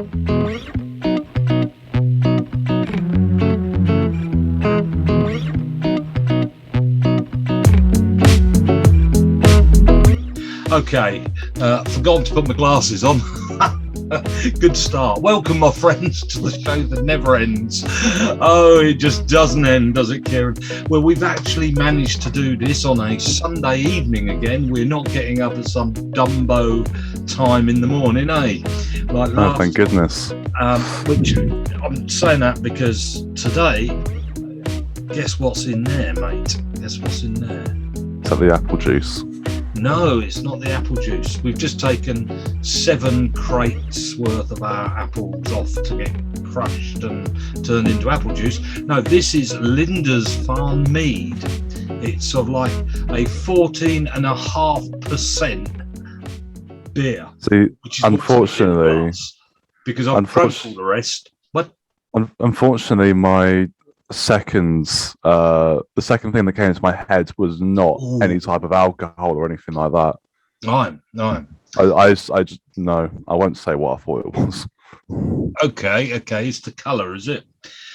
Okay, forgotten to put my glasses on. Good start. Welcome, my friends, to the show that never ends. Oh, it just doesn't end, does it, Kieran? Well, we've actually managed to do this on a Sunday evening again. We're not getting up at some Dumbo time in the morning, eh? Like oh, thank goodness. Which I'm saying that because today, guess what's in there, mate? Guess what's in there? Is that the apple juice? No, it's not the apple juice. We've just taken 7 crates worth of our apples off to get crushed and turned into apple juice. No, this is Linda's Farm Mead. It's sort of like a 14.5% beer. See, which is unfortunately, because I've drunk all the rest. What? Unfortunately, the second thing that came into my head was not any type of alcohol or anything like that. No. I just no. I won't say what I thought it was. Okay. It's the colour, is it?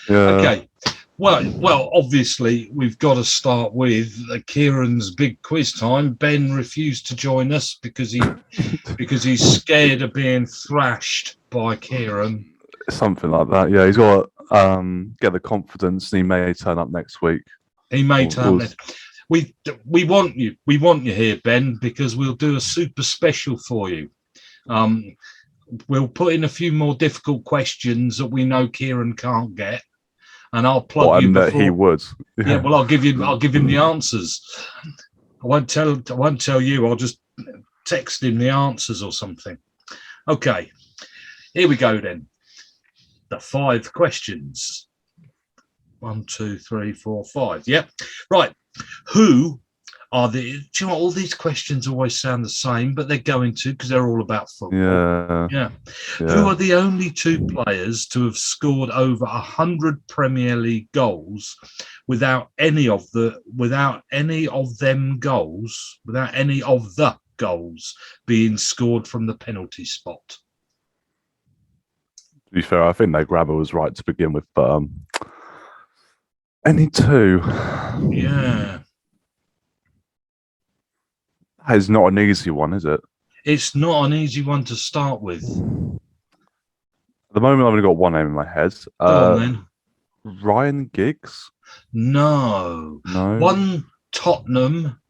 Yeah. Okay. Well, obviously we've got to start with Kieran's big quiz time. Ben refused to join us because he's scared of being thrashed by Kieran. Something like that. Yeah, he's got get the confidence, and he may turn up next week. He may turn up. We want you. We want you here, Ben, because we'll do a super special for you. We'll put in a few more difficult questions that we know Kieran can't get, and I'll plug you before. He would. Yeah. Well, I'll give him the answers. I won't tell you. I'll just text him the answers or something. Okay. Here we go then. The 5 questions. 1, 2, 3, 4, 5. Yep. Right. Who are the? Do you know what? All these questions always sound the same, but they're going to because they're all about football. Yeah. Who are the only 2 players to have scored over 100 Premier League goals without any of the goals being scored from the penalty spot? To be fair, I think their grabber was right to begin with, but any 2. Yeah. That is not an easy one, is it? It's not an easy one to start with. At the moment, I've only got one name in my head. Go on, then. Ryan Giggs? No. One Tottenham.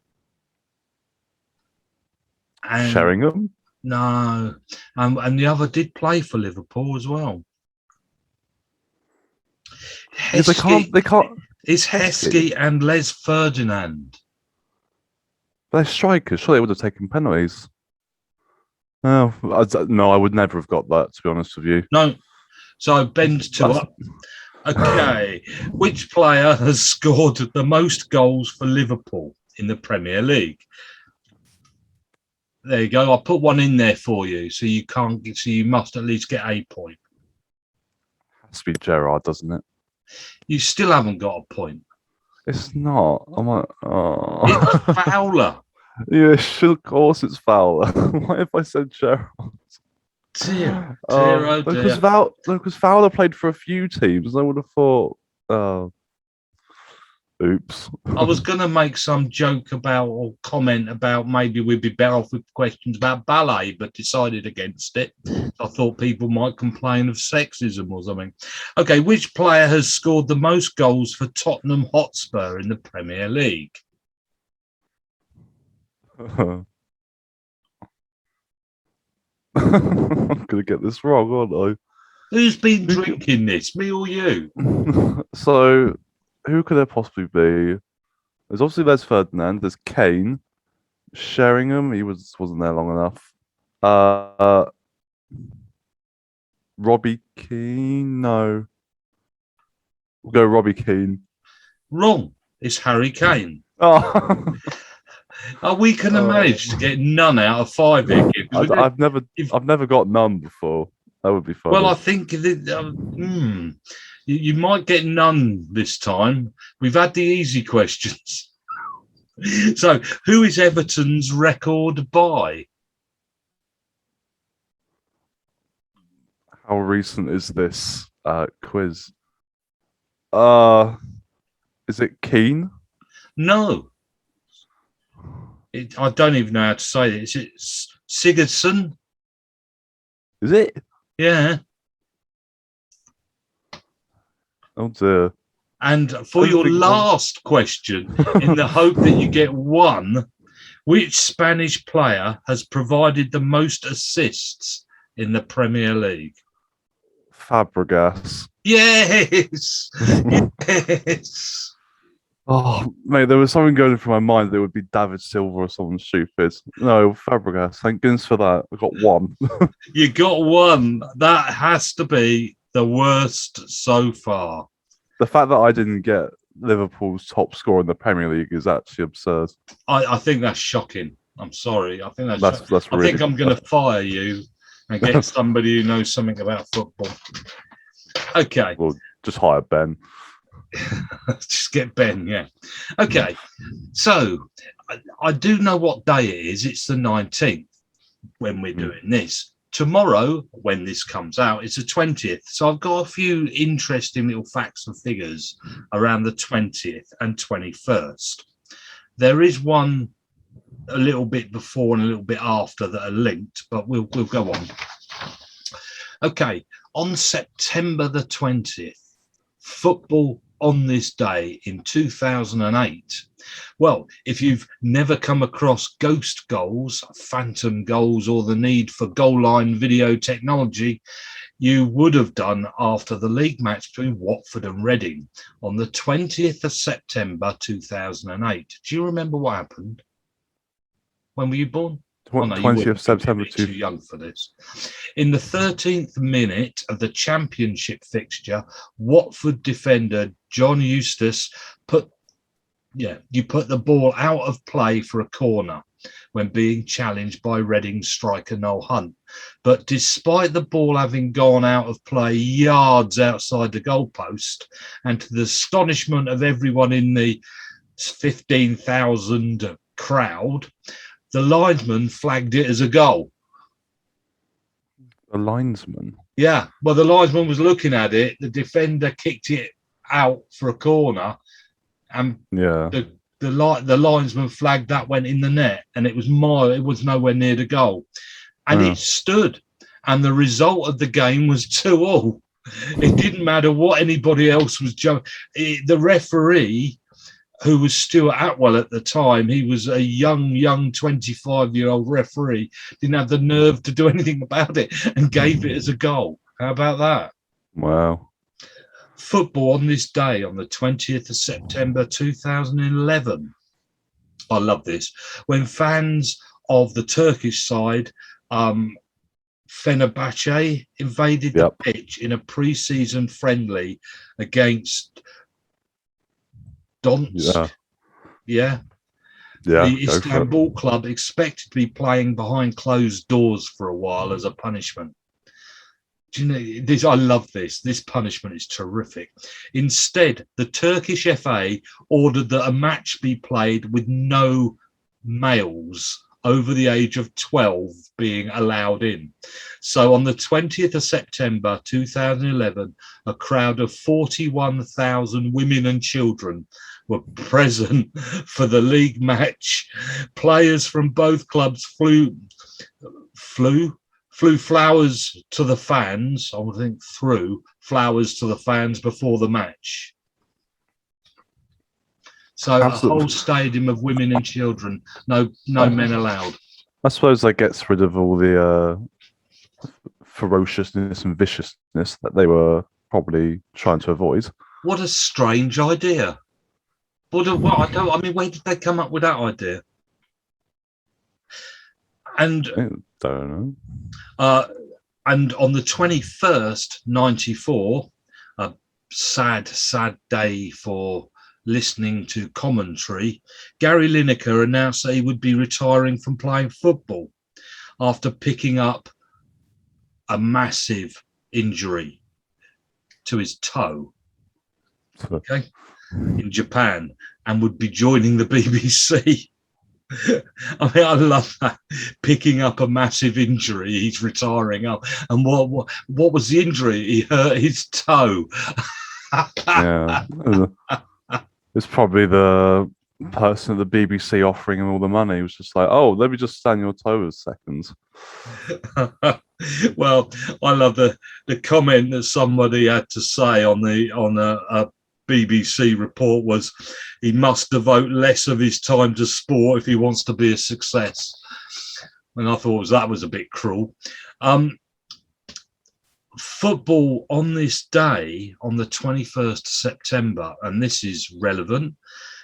And Sheringham? No. And the other did play for Liverpool as well. They can't. It's Heskey and Les Ferdinand. They're strikers. Sure, they would have taken penalties. No, I would never have got that, to be honest with you. No. So Ben's 2 up. Okay. Which player has scored the most goals for Liverpool in the Premier League? There you go. I'll put one in there for you, so you must at least get a point. Has to be Gerrard, doesn't it? You still haven't got a point. It's not. I'm like, oh. It's Fowler. Yeah, of course it's Fowler. Why if I said Gerrard? Dear. Because Fowler played for a few teams, I would have thought, oops. I was going to make some joke about or comment about maybe we'd be better off with questions about ballet, but decided against it. I thought people might complain of sexism or something. Okay, which player has scored the most goals for Tottenham Hotspur in the Premier League? I'm going to get this wrong, aren't I? Who's been drinking this, me or you? So, who could there possibly be? There's obviously Les Ferdinand. There's Kane, Sheringham. He wasn't there long enough. Robbie Keane. No, we'll go Robbie Keane. Wrong. It's Harry Kane. Oh, we can have managed to get none out of 5 here. I've never got none before. That would be fun. Well, I think you might get none this time. We've had the easy questions. So, who is Everton's record by? How recent is this quiz? Is it Keen? No, I don't even know how to say it. Is it Sigurdsson? Is it? Yeah. Oh dear. And for your last question, in the hope that you get one, which Spanish player has provided the most assists in the Premier League? Fabregas. Yes. Yes. Oh, mate, there was something going through my mind that it would be David Silva or someone stupid. No, Fabregas. Thank goodness for that. I got one. You got one. That has to be the worst so far. The fact that I didn't get Liverpool's top scorer in the Premier League is actually absurd. I think that's shocking. I'm sorry. I think That's I really. think I'm going to fire you and get somebody who knows something about football. Okay. Well, just hire Ben. Just get Ben, yeah. Okay. So I do know what day it is. It's the 19th when we're doing this. Tomorrow, when this comes out, it's the 20th. So I've got a few interesting little facts and figures around the 20th and 21st. There is one a little bit before and a little bit after that are linked, but we'll go on. Okay, on September the 20th, football on this day in 2008. Well, if you've never come across ghost goals, phantom goals, or the need for goal line video technology, you would have done after the league match between Watford and Reading on the 20th of September 2008. Do you remember what happened? When were you born? 20th September. Too young for this. In the 13th minute of the championship fixture, Watford defender John Eustace put the ball out of play for a corner when being challenged by Reading striker Noel Hunt. But despite the ball having gone out of play yards outside the goalpost, and to the astonishment of everyone in the 15,000 crowd, the linesman flagged it as a goal. A linesman? Yeah, well, the linesman was looking at it. The defender kicked it out for a corner, and the linesman flagged that went in the net, and it was nowhere near the goal, and it stood. And the result of the game was 2-2. It didn't matter what anybody else was jumping. The referee, who was Stuart Atwell at the time, he was a young 25-year-old referee, didn't have the nerve to do anything about it and gave it as a goal. How about that? Wow. Football on this day, on the 20th of September 2011. I love this. When fans of the Turkish side, Fenerbahce, invaded the pitch in a pre-season friendly against Donetsk. The Istanbul club expected to be playing behind closed doors for a while as a punishment. Do you know this? I love this. This punishment is terrific. Instead, the Turkish FA ordered that a match be played with no males over the age of 12 being allowed in. So on the 20th of September 2011, a crowd of 41,000 women and children were present for the league match. Players from both clubs flew flowers to the fans. I would think threw flowers to the fans before the match. So absolutely. A whole stadium of women and children, no men allowed. I suppose that gets rid of all the ferociousness and viciousness that they were probably trying to avoid. What a strange idea! Where did they come up with that idea? And I don't know. And on the 21st, 94, a sad day for listening to commentary, Gary Lineker announced that he would be retiring from playing football after picking up a massive injury to his toe, in Japan, and would be joining the BBC. I mean, I love that. Picking up a massive injury, he's retiring up. And what was the injury? He hurt his toe. Yeah. It's probably the person at the BBC offering him all the money. He was just like, oh, let me just stand your toe a second. Well, I love the comment that somebody had to say on a BBC report was he must devote less of his time to sport if he wants to be a success. And I thought that was a bit cruel. Football on this day, on the 21st of September, and this is relevant,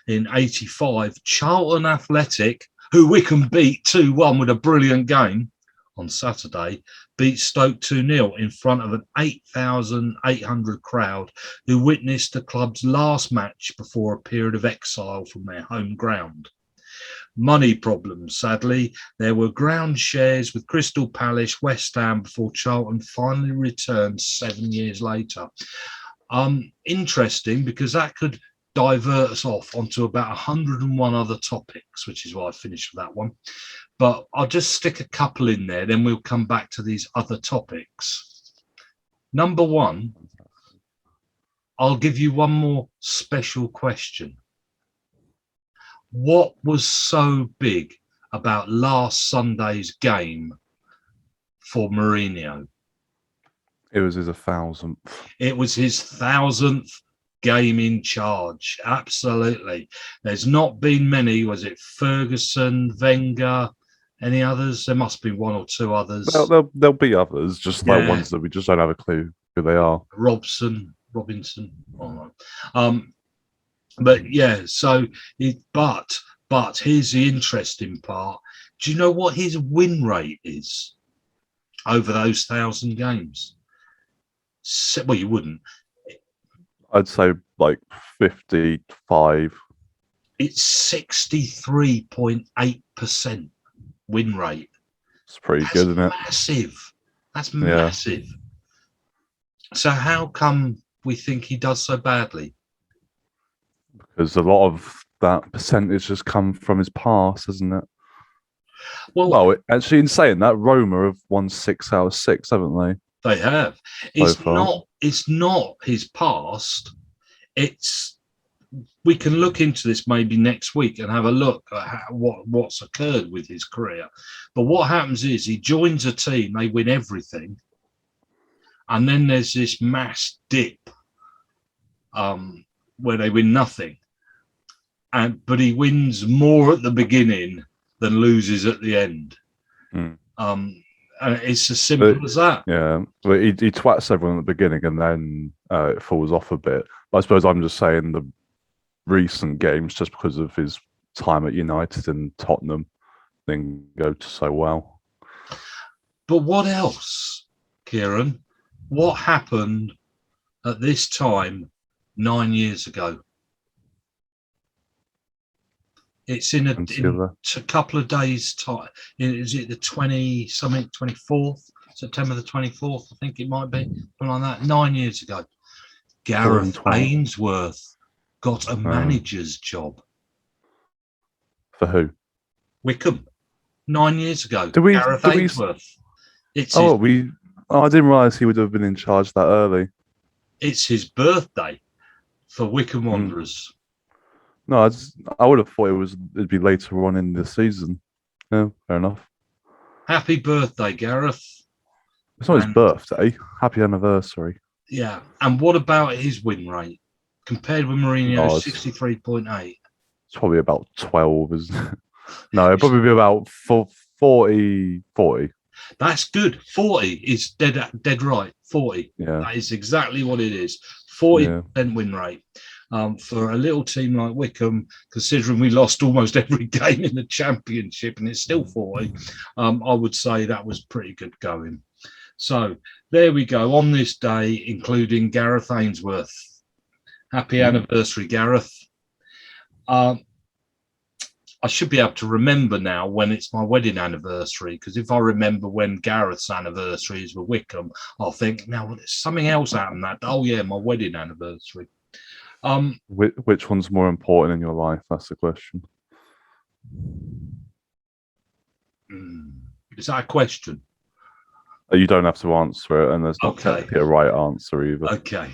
in 85, Charlton Athletic, who Wycombe beat 2-1 with a brilliant game on Saturday, beat Stoke 2-0 in front of an 8,800 crowd who witnessed the club's last match before a period of exile from their home ground. Money problems, sadly. There were ground shares with Crystal Palace, West Ham before Charlton finally returned 7 years later. Interesting, because that could divert us off onto about 101 other topics, which is why I finished with that one. But I'll just stick a couple in there, then we'll come back to these other topics. Number one, I'll give you one more special question. What was so big about last Sunday's game for Mourinho? It was his 1,000th. It was his 1,000th game in charge. Absolutely. There's not been many. Was it Ferguson, Wenger, any others? There must be one or two others. Well, there'll be others, just like ones that we just don't have a clue who they are. Robinson. Oh, no. But yeah, so but here's the interesting part. Do you know what his win rate is over those 1,000 games? Well, you wouldn't. I'd say like 55. It's 63.8% win rate. It's pretty good, isn't it? Massive. That's massive. So how come we think he does so badly? Because a lot of that percentage has come from his past, hasn't it? Well, actually, in saying that, Roma have won 6 out of 6, haven't they? They have. It's not his past. We can look into this maybe next week and have a look at what's occurred with his career. But what happens is he joins a team, they win everything, and then there's this mass dip where they win nothing. But he wins more at the beginning than loses at the end. And it's as simple as that. Yeah, but he twats everyone at the beginning and then it falls off a bit. But I suppose I'm just saying the recent games, just because of his time at United and Tottenham, didn't go so well. But what else, Kieran? What happened at this time 9 years ago? It's in a couple of days' time. Is it the 24th? September the 24th, I think it might be. Something like that. 9 years ago. Gareth Ainsworth got a manager's job. For who? Wycombe. 9 years ago. Gareth Ainsworth. I didn't realise he would have been in charge that early. It's his birthday for Wycombe Wanderers. No, I would have thought it'd be later on in the season. Yeah, fair enough. Happy birthday, Gareth. It's not his birthday. Happy anniversary. Yeah. And what about his win rate? Compared with Mourinho's 63.8. It's probably about 12, isn't it? No, it'd probably be about 40. That's good. 40 is dead right. 40. Yeah. That is exactly what it is. 40% win rate. For a little team like Wycombe, considering we lost almost every game in the Championship and it's still 40, I would say that was pretty good going. So there we go on this day, including Gareth Ainsworth. Happy anniversary, Gareth. I should be able to remember now when it's my wedding anniversary, because if I remember when Gareth's anniversary is with Wycombe, I'll think, now there's something else happened that. Oh, yeah, my wedding anniversary. Which one's more important in your life? That's the question. Is that a question? You don't have to answer it, and there's not Okay. technically a right answer either. Okay.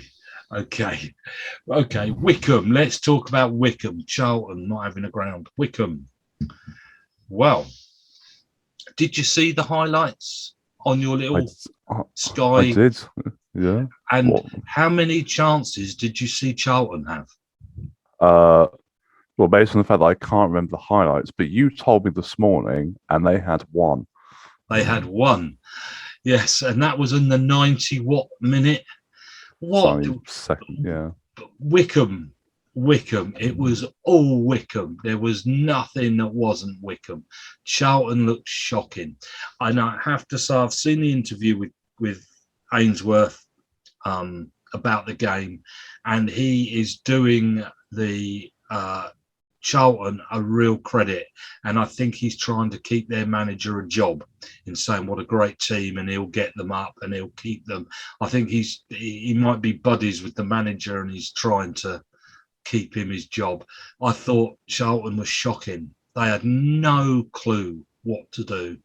Wycombe. Let's talk about Wycombe. Charlton not having a ground. Wycombe. Well, did you see the highlights on your little Sky? I did. Yeah. And What? how many chances did you see Charlton have? Well, based on the fact that I can't remember the highlights, but you told me this morning, and they had one. They had one. Yes, and that was in the 90 minute. What? Second, yeah. Wycombe. It was all Wycombe. There was nothing that wasn't Wycombe. Charlton looked shocking. And I have to say, I've seen the interview with Ainsworth about the game, and he is doing the Charlton a real credit, and I think he's trying to keep their manager a job in saying what a great team, and he'll get them up and he'll keep them. I think he might be buddies with the manager, and he's trying to keep him his job. I thought Charlton was shocking. They had no clue what to do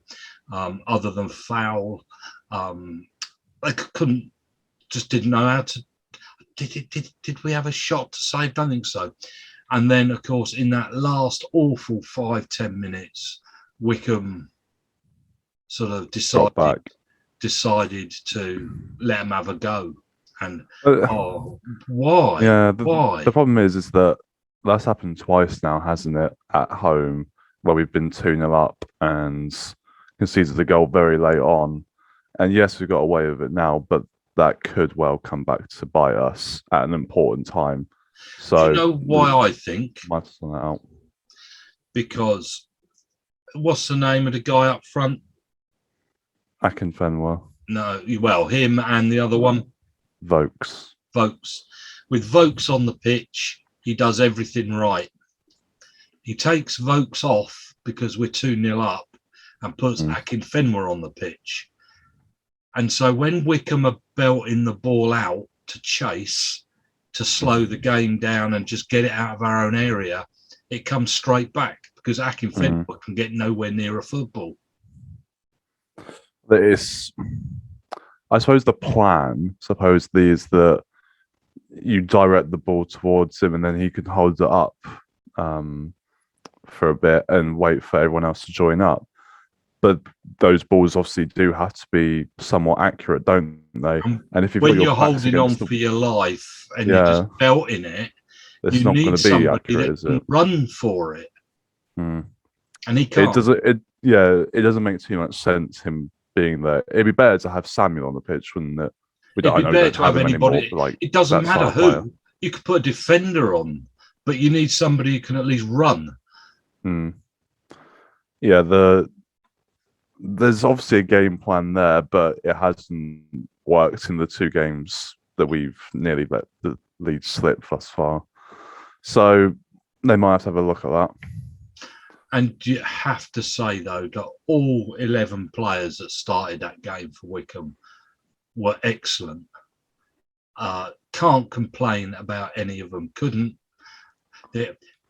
other than foul. They didn't know how to. Did we have a shot to save? Don't think so. And then, of course, in that last awful 5-10 minutes, Wycombe sort of decided to let them have a go. And why? Yeah, why? The problem is that that's happened twice now, hasn't it? At home, where we've been 2-0 up and conceded the goal very late on. And yes, we got away with it now, but that could well come back to bite us at an important time. So, do you know why I think? Might sort that out. Because what's the name of the guy up front? Akinfenwa. No, well, him and the other one. Vokes. With Vokes on the pitch, he does everything right. He takes Vokes off because we're 2-0 up and puts Akinfenwa on the pitch. And so when Wycombe are belting the ball out to chase, to slow the game down and just get it out of our own area, it comes straight back because Akinfenwa can get nowhere near a football. I suppose the plan supposedly is that you direct the ball towards him and then he can hold it up for a bit and wait for everyone else to join up. But those balls obviously do have to be somewhat accurate, don't they? And if you're holding on for your life and you're just belting it, it's not going to be accurate, is it? Run for it, and he can't. It doesn't make too much sense him being there. It'd be better to have Samuel on the pitch, wouldn't it? It'd be better to have anybody. It doesn't matter who. You could put a defender on, but you need somebody who can at least run. Yeah, there's obviously a game plan there, but it hasn't worked in the 2 games that we've nearly let the lead slip thus far. So they might have to have a look at that. And you have to say, though, that all 11 players that started that game for Wycombe were excellent. Can't complain about any of them. Couldn't.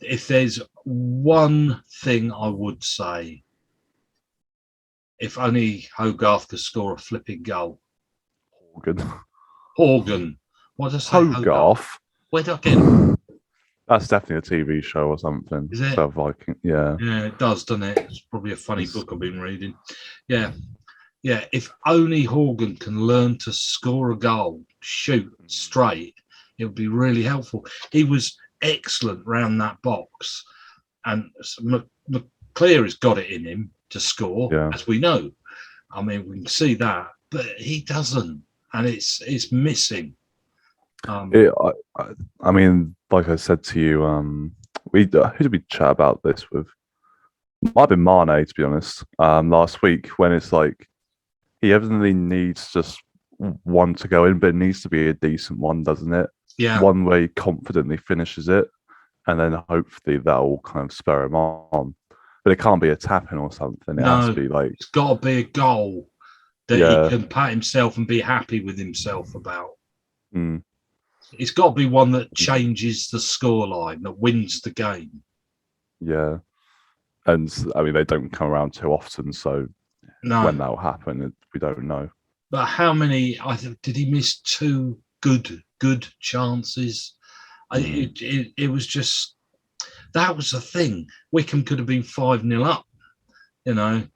If there's one thing I would say, if only Hogarth could score a flipping goal. Horgan. What does I say? Hogarth? Where did I get it? That's definitely a TV show or something. Is it? Viking. Yeah. Yeah, it does, doesn't it? It's probably a funny book I've been reading. Yeah. If only Horgan can learn to score a goal, shoot straight, it would be really helpful. He was excellent round that box. And McClear has got it in him to score, as we know. I mean, we can see that, but he doesn't, and it's missing. I mean, like I said to you, who did we chat about this with? Might have been Mane, to be honest. Last week, when it's like he evidently needs just one to go in, but it needs to be a decent one, doesn't it? Yeah. One where he confidently finishes it, and then hopefully that will kind of spur him on. But it can't be a tap-in or something. It has to be like... It's got to be a goal that he can pat himself and be happy with himself about. It's got to be one that changes the scoreline, that wins the game. Yeah. And I mean, they don't come around too often, so No. when that will happen, we don't know. But how many? Did he miss two good chances? It was just, that was the thing. Wycombe could have been 5-0 up, you know.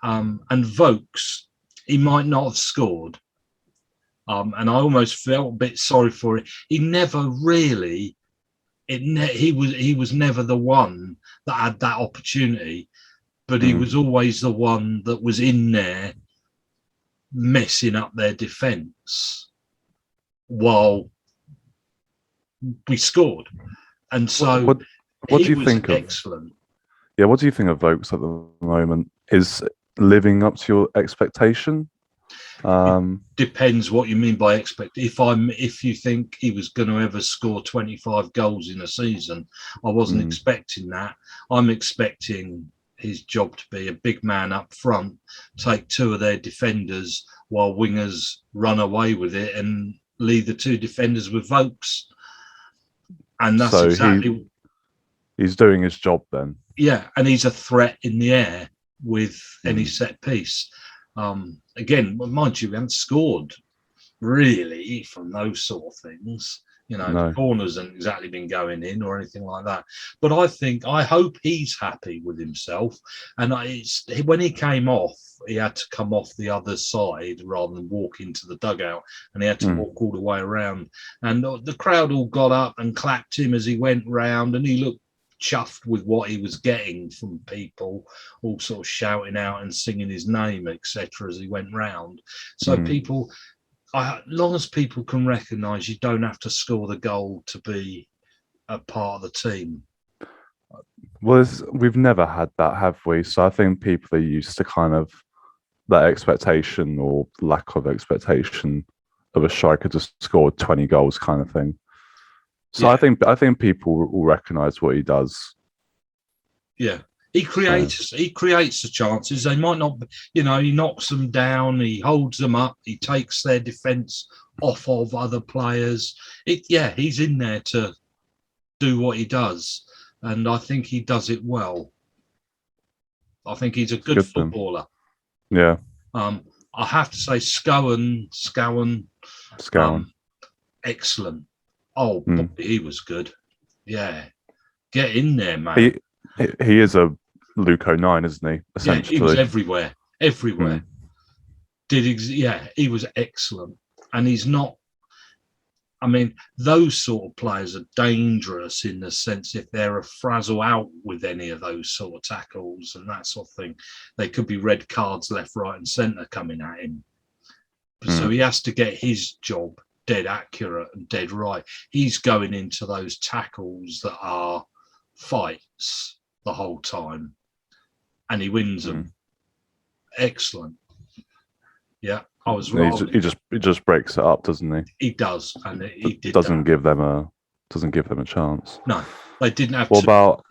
And Vokes, he might not have scored. And I almost felt a bit sorry for it. He never really. He was never the one that had that opportunity, but he was always the one that was in there messing up their defence while we scored. And so what do you think of excellent. Yeah, what do you think of Vokes at the moment? Is living up to your expectation? Depends what you mean by expect. If you think he was going to ever score 25 goals in a season, I wasn't expecting that. I'm expecting his job to be a big man up front, take two of their defenders while wingers run away with it and leave the two defenders with Vokes. And that's so exactly. He's doing his job then. Yeah, and he's a threat in the air with any set piece. Again, mind you, we haven't scored really from those sort of things. You know, No. The corners haven't exactly been going in or anything like that. But I hope he's happy with himself. And when he came off, he had to come off the other side rather than walk into the dugout, and he had to walk all the way around. And the crowd all got up and clapped him as he went round, and he looked chuffed with what he was getting from people, all sort of shouting out and singing his name, etc., as he went round. So people, as long as people can recognise you don't have to score the goal to be a part of the team. Well, we've never had that, have we? So I think people are used to kind of that expectation or lack of expectation of a striker to score 20 goals kind of thing. So yeah. I think people will recognise what he does. Yeah, he creates the chances. They might not, he knocks them down, he holds them up, he takes their defence off of other players. He's in there to do what he does, and I think he does it well. I think he's a good footballer. Yeah. I have to say, Scowen, excellent. Oh, he was good. Yeah, get in there, man. He is a Luco 9, isn't he? Essentially, he was everywhere. He was excellent, and he's not. I mean, those sort of players are dangerous in the sense if they're a frazzle out with any of those sort of tackles and that sort of thing, they could be red cards left, right, and centre coming at him. So he has to get his job dead accurate and dead right. He's going into those tackles that are fights the whole time, and he wins them. Excellent. Yeah, I was right. He just breaks it up, doesn't he? He does, and he doesn't give them a chance. No, they didn't have. What about?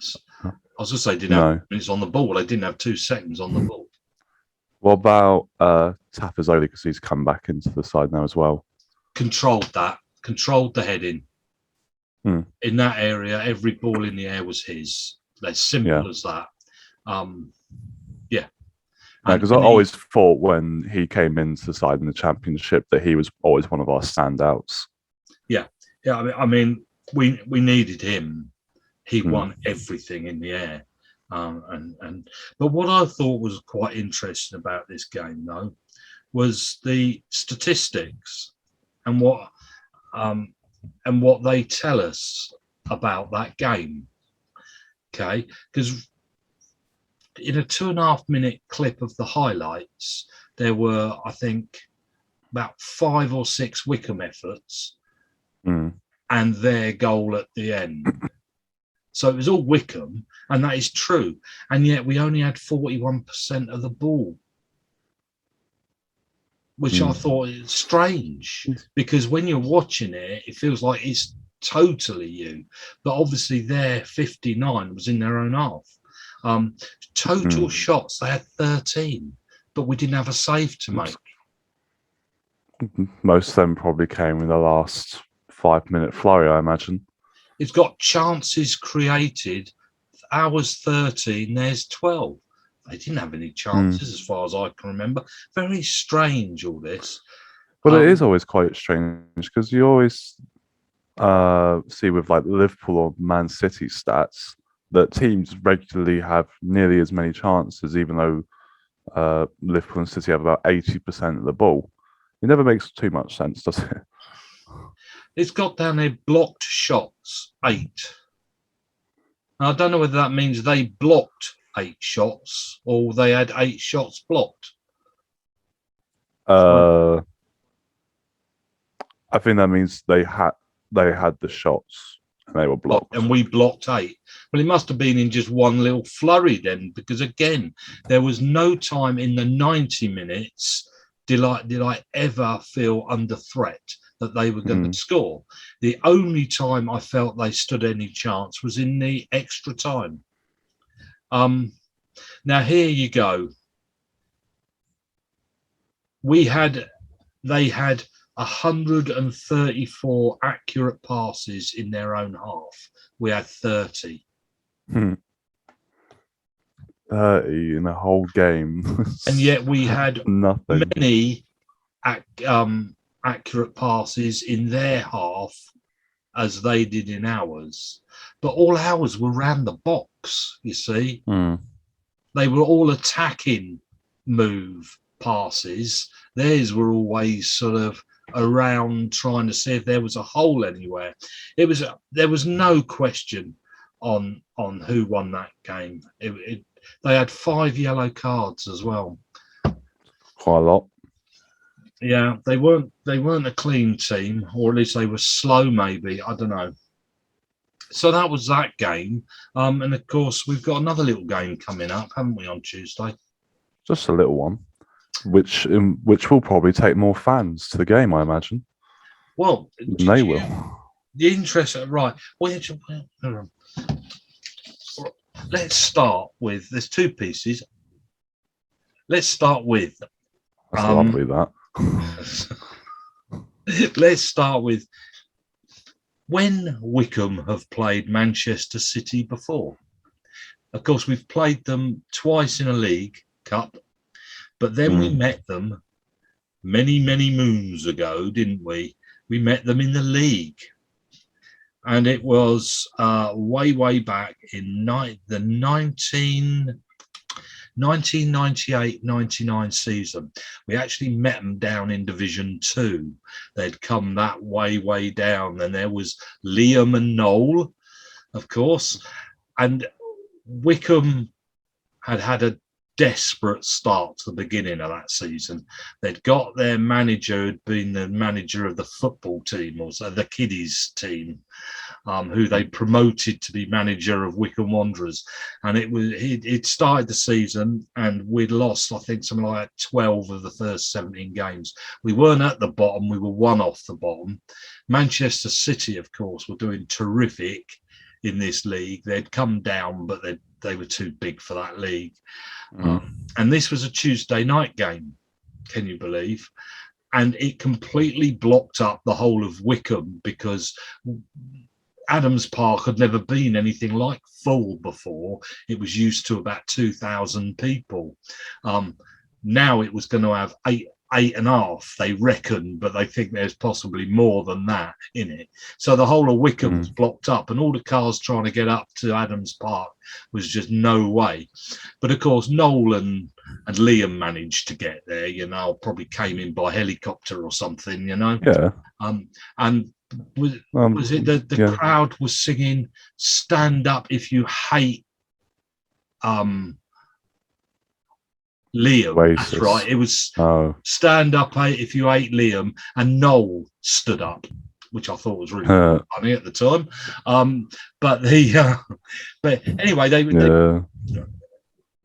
I was going to say, didn't have minutes on the ball. They didn't have 2 seconds on the ball. What about Tafazoli, because he's come back into the side now as well? Controlled the heading. In that area, every ball in the air was his. As simple as that. Because I always thought when he came into the side in the Championship that he was always one of our standouts. Yeah. I mean, we needed him. He won everything in the air. But what I thought was quite interesting about this game, though, was the statistics and what they tell us about that game. Okay, because in a 2.5-minute clip of the highlights, there were, I think, about 5 or 6 Wycombe efforts and their goal at the end. So it was all Wycombe, and that is true. And yet we only had 41% of the ball, which I thought is strange, because when you're watching it, it feels like it's totally you. But obviously their 59 was in their own half. Total shots, they had 13, but we didn't have a save to make. Most of them probably came in the last 5-minute flurry, I imagine. It's got chances created ours 13, theirs 12. They didn't have any chances as far as I can remember. Very strange, all this. But it is always quite strange because you always see with like Liverpool or Man City stats that teams regularly have nearly as many chances, even though Liverpool and City have about 80% of the ball. It never makes too much sense, does it? It's got down there blocked shots, 8. Now, I don't know whether that means they blocked 8 shots or they had 8 shots blocked. I think that means they had the shots and they were blocked. And we blocked 8. Well, it must have been in just one little flurry then, because again, there was no time in the 90 minutes did I ever feel under threat that they were going to score. The only time I felt they stood any chance was in the extra time. Now here you go. They had 134 accurate passes in their own half. We had 30. 30 in a whole game. And yet we had nothing. Many accurate passes in their half as they did in ours. But all ours were round the box, you see. They were all attacking move passes. Theirs were always sort of around trying to see if there was a hole anywhere. There was no question on who won that game. They had 5 yellow cards as well. Quite a lot. Yeah, they weren't a clean team, or at least they were slow. Maybe, I don't know. So that was that game, and of course we've got another little game coming up, haven't we, on Tuesday? Just a little one, which will probably take more fans to the game, I imagine. Well, they will. The interest, right? Let's start with. There's 2 pieces. Let's start with. That's lovely, that. Let's start with when Wycombe have played Manchester City before. Of course, we've played them twice in a League Cup, but then we met them many, many moons ago, didn't we? We met them in the league. And it was way back in the 1998-99 season. We actually met them down in Division 2. They'd come that way down. And there was Liam and Noel, of course. And Wycombe had a desperate start to the beginning of that season. They'd got their manager, who'd been the manager of the football team, or the kiddies team, who they promoted to be manager of Wycombe Wanderers. And it started the season and we'd lost, I think, something like 12 of the first 17 games. We weren't at the bottom, we were 1 off the bottom. Manchester City, of course, were doing terrific in this league. They'd come down, but they were too big for that league. And this was a Tuesday night game, can you believe? And it completely blocked up the whole of Wycombe because Adams Park had never been anything like full before. It was used to about 2,000 people. Now it was going to have 8.5, they reckon, but they think there's possibly more than that in it. So the whole of Wycombe was blocked up, and all the cars trying to get up to Adams Park was just no way. But of course, Noel and Liam managed to get there, probably came in by helicopter or something, Yeah. And was it the crowd was singing "Stand Up If You Hate Liam"? Oasis. That's right. It was "Stand Up If You Hate Liam," and Noel stood up, which I thought was really funny at the time. But anyway,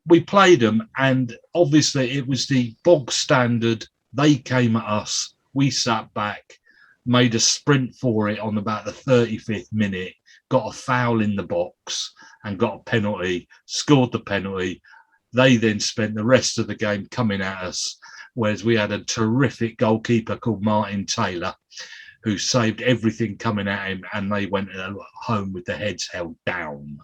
we played them, and obviously it was the bog standard. They came at us. We sat back, made a sprint for it on about the 35th minute, got a foul in the box and got a penalty, scored the penalty. They then spent the rest of the game coming at us, whereas we had a terrific goalkeeper called Martin Taylor, who saved everything coming at him, and they went home with their heads held down.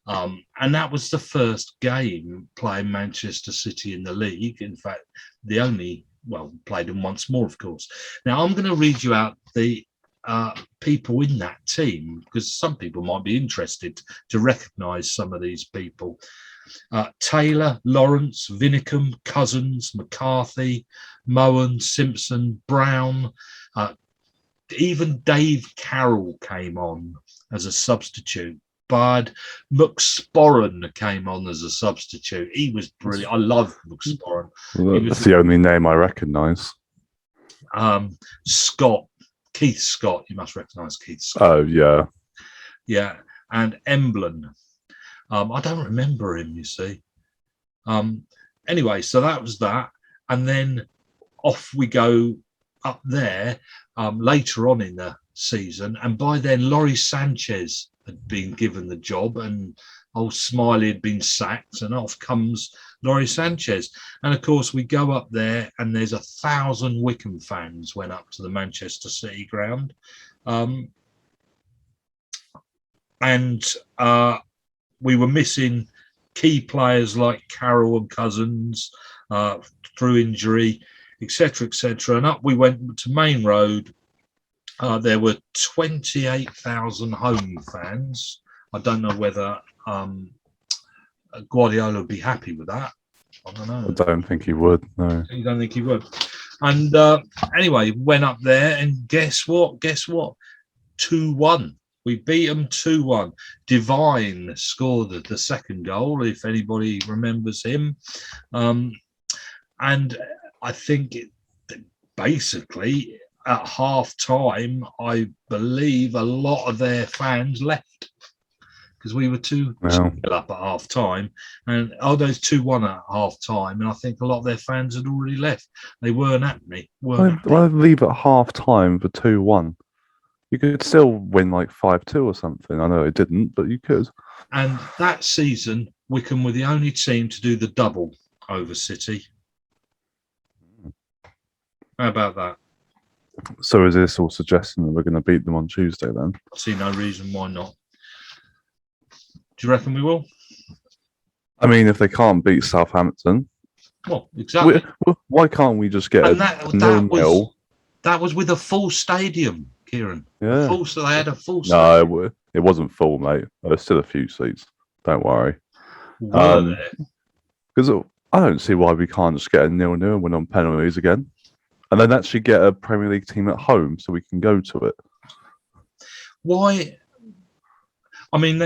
And that was the first game playing Manchester City in the league. In fact, the only, played them once more, of course. Now, I'm going to read you out the people in that team, because some people might be interested to recognise some of these people. Taylor, Lawrence, Vinicum, Cousins, McCarthy, Mohan, Simpson, Brown, even Dave Carroll came on as a substitute. Bud McSporran came on as a substitute. He was brilliant. I love McSporran. That's the only name I recognise. Keith Scott. You must recognise Keith Scott. Oh, yeah. Yeah. And Emblin. I don't remember him, you see. Anyway, so that was that. And then off we go up there later on in the season. And by then, Laurie Sanchez had been given the job and old Smiley had been sacked, and off comes Laurie Sanchez. And of course, we go up there and there's 1,000 Wycombe fans went up to the Manchester City ground. We were missing key players like Carroll and Cousins through injury, etc., etc. And up we went to Main Road. There were 28,000 home fans. I don't know whether Guardiola would be happy with that. I don't know. I don't think he would, no. You don't think he would? And anyway, went up there and guess what? 2-1. We beat them 2-1. Divine scored the second goal, if anybody remembers him. And I think basically at half time, I believe a lot of their fans left because we were too up at half time. And those 2-1 at half time. And I think a lot of their fans had already left. They weren't at me. Why leave at half time for 2-1? You could still win like 5-2 or something. I know it didn't, but you could. And that season, Wycombe were the only team to do the double over City. How about that? So is this all suggesting that we're going to beat them on Tuesday then? I see no reason why not. Do you reckon we will? I mean, if they can't beat Southampton... Well, exactly. Why can't we just get a 0-0? That was with a full stadium, Kieran. Yeah. They had a full stadium. No, it wasn't full, mate. There's still a few seats. Don't worry. Because I don't see why we can't just get a 0-0 and win on penalties again. And then actually get a Premier League team at home so we can go to it. Why? I mean,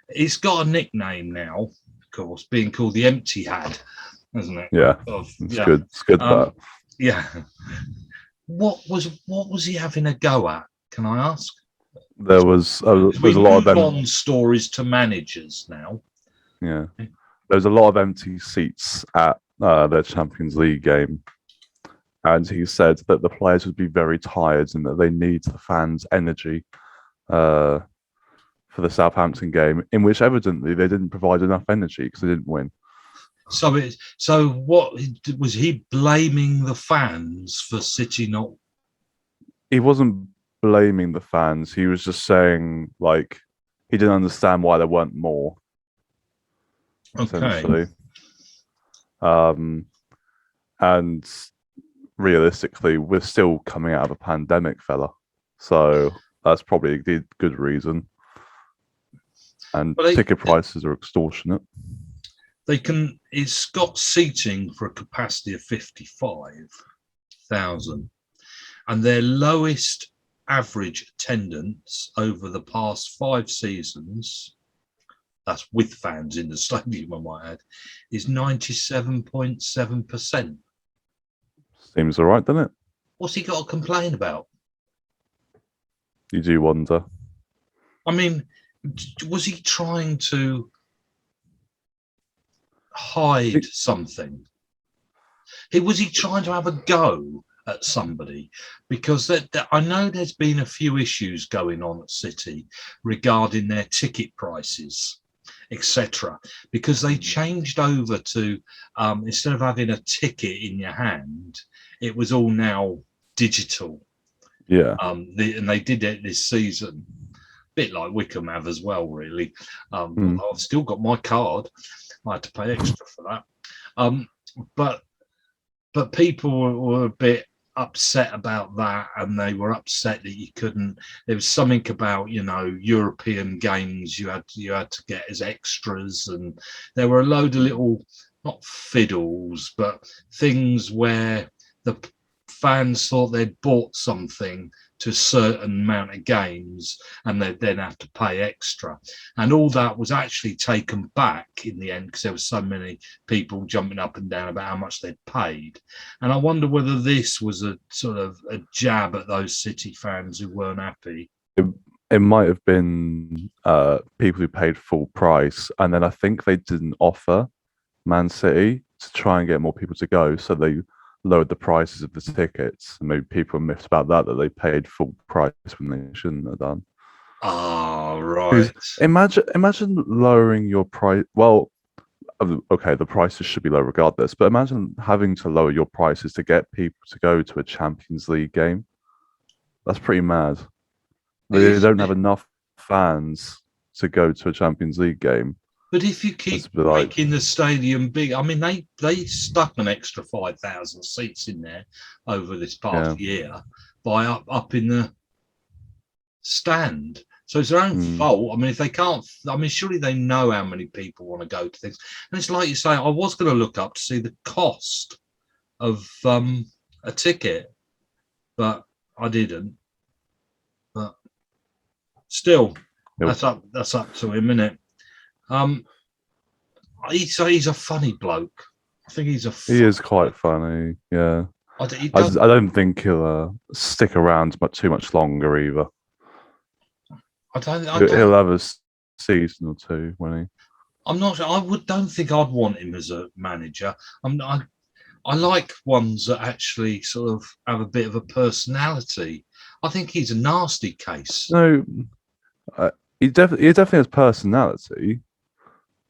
it's got a nickname now, of course, being called the Empty Had, hasn't it? Yeah, it's good. It's good that. Yeah. What was he having a go at? Can I ask? There's a lot of them stories to managers now. Yeah, there's a lot of empty seats at their Champions League game. And he said that the players would be very tired and that they need the fans' energy for the Southampton game, in which evidently they didn't provide enough energy because they didn't win. So what was he blaming the fans for City not? He wasn't blaming the fans. He was just saying like he didn't understand why there weren't more. Essentially, and realistically, we're still coming out of a pandemic, fella. So that's probably a good reason. And ticket prices are extortionate. It's got seating for a capacity of 55,000. And their lowest average attendance over the past 5 seasons, that's with fans in the stadium, I might add, is 97.7%. Seems all right, doesn't it? What's he got to complain about? You do wonder. I mean, was he trying to hide something? Was he trying to have a go at somebody? Because I know there's been a few issues going on at City regarding their ticket prices, etc. Because they changed over to, instead of having a ticket in your hand, it was all now digital. Yeah. And they did it this season. bit like Wycombe have as well, really. Mm. I've still got my card. I had to pay extra for that. But people were a bit upset about that, and they were upset that you couldn't. There was something about European games you had to get as extras, and there were a load of little, not fiddles, but things where the fans thought they'd bought something to a certain amount of games and they'd then have to pay extra, and all that was actually taken back in the end because there were so many people jumping up and down about how much they'd paid. And I wonder whether this was a sort of a jab at those City fans who weren't happy. It might have been people who paid full price, and then I think they didn't offer Man City to try and get more people to go, so they lowered the prices of the tickets. And maybe people are miffed about that they paid full price when they shouldn't have done. Oh, right. Imagine lowering your price. Well, okay, the prices should be low regardless, but imagine having to lower your prices to get people to go to a Champions League game. That's pretty mad. They don't have enough fans to go to a Champions League game. But if you keep making the stadium big, I mean, they stuck an extra 5,000 seats in there over this past year by up in the stand. So it's their own fault. I mean, if they can't, I mean, surely they know how many people want to go to things. And it's like you say, I was going to look up to see the cost of a ticket, but I didn't. But still, that's up to him, isn't it? He's a funny bloke. I think he is quite funny. Yeah, I don't think he'll stick around too much longer either. He'll have a season or two, won't he? I'm not sure. Don't think I'd want him as a manager. I like ones that actually sort of have a bit of a personality. I think he's a nasty case. No, he definitely has personality.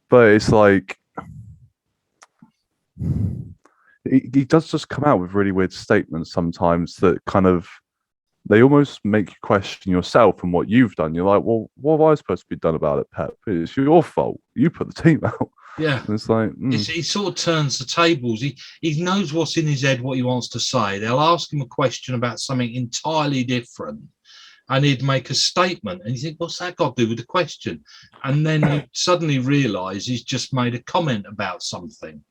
But it's like he does just come out with really weird statements sometimes that kind of they almost make you question yourself and what you've done. You're like, well, what am I supposed to be done about it, Pep? It's your fault. You put the team out. Yeah, and it's like he sort of turns the tables. He knows what's in his head, what he wants to say. They'll ask him a question about something entirely different, and he'd make a statement, and you think, what's that got to do with the question? And then you suddenly realise he's just made a comment about something.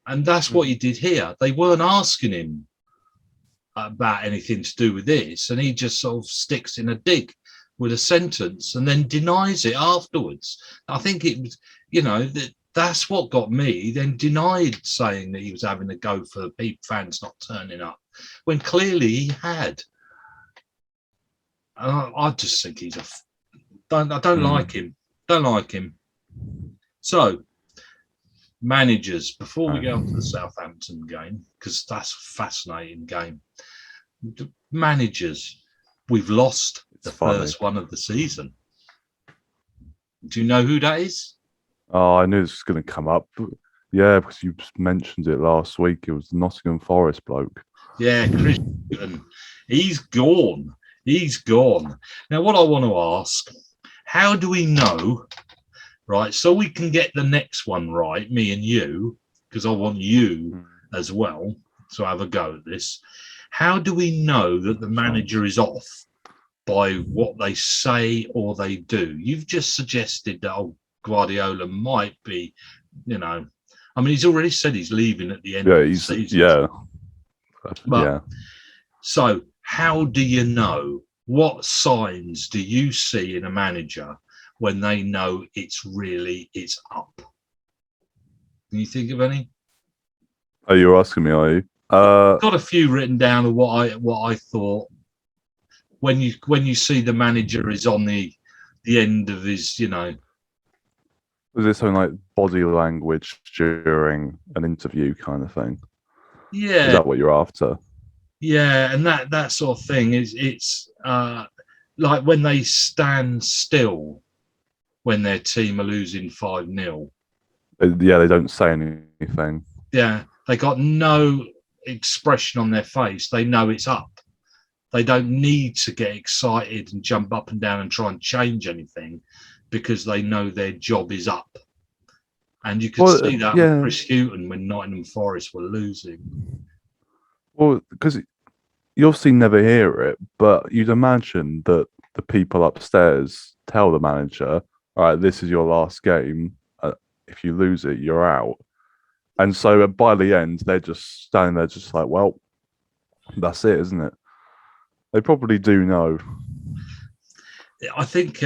And that's what he did here. They weren't asking him about anything to do with this, and he just sort of sticks in a dig with a sentence and then denies it afterwards. I think it was, that's what got me. He then denied saying that he was having a go for the fans not turning up, when clearly he had. I just think he's I don't like him. Don't like him. So, managers, before we go on to the Southampton game, because that's a fascinating game. Managers, we've lost the first one of the season. Do you know who that is? Oh, I knew this was going to come up. Yeah, because you mentioned it last week. It was the Nottingham Forest bloke. Yeah, Christian. He's gone. He's gone. Now, what I want to ask, how do we know, right, so we can get the next one right, me and you, because I want you as well to have a go at this. How do we know that the manager is off by what they say or they do? You've just suggested that Guardiola might be, I mean, he's already said he's leaving at the end of the season. Yeah. So, how do you know? What signs do you see in a manager when they know it's up? Can you think of any? Oh, you're asking me, are you? I've got a few written down of what I thought when you see the manager is on the end of his, Was it something like body language during an interview kind of thing? Yeah. Is that what you're after? Yeah, and that sort of thing it's like when they stand still when their team are losing 5-0. Yeah, they don't say anything. Yeah, they got no expression on their face. They know it's up. They don't need to get excited and jump up and down and try and change anything because they know their job is up. And you could see that with Chris Hughton when Nottingham Forest were losing. Well, because you obviously never hear it, but you'd imagine that the people upstairs tell the manager, all right, this is your last game. If you lose it, you're out. And so by the end, they're just standing there just like, well, that's it, isn't it? They probably do know. I think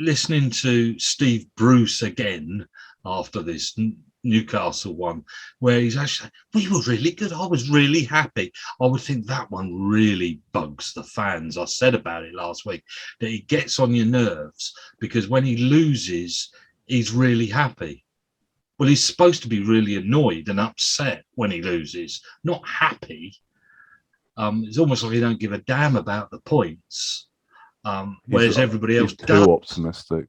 listening to Steve Bruce again after this Newcastle one, where he's actually, we were really good. I was really happy. I would think that one really bugs the fans. I said about it last week that he gets on your nerves because when he loses, he's really happy. Well, he's supposed to be really annoyed and upset when he loses, not happy. It's almost like he don't give a damn about the points, whereas everybody else does. Too optimistic.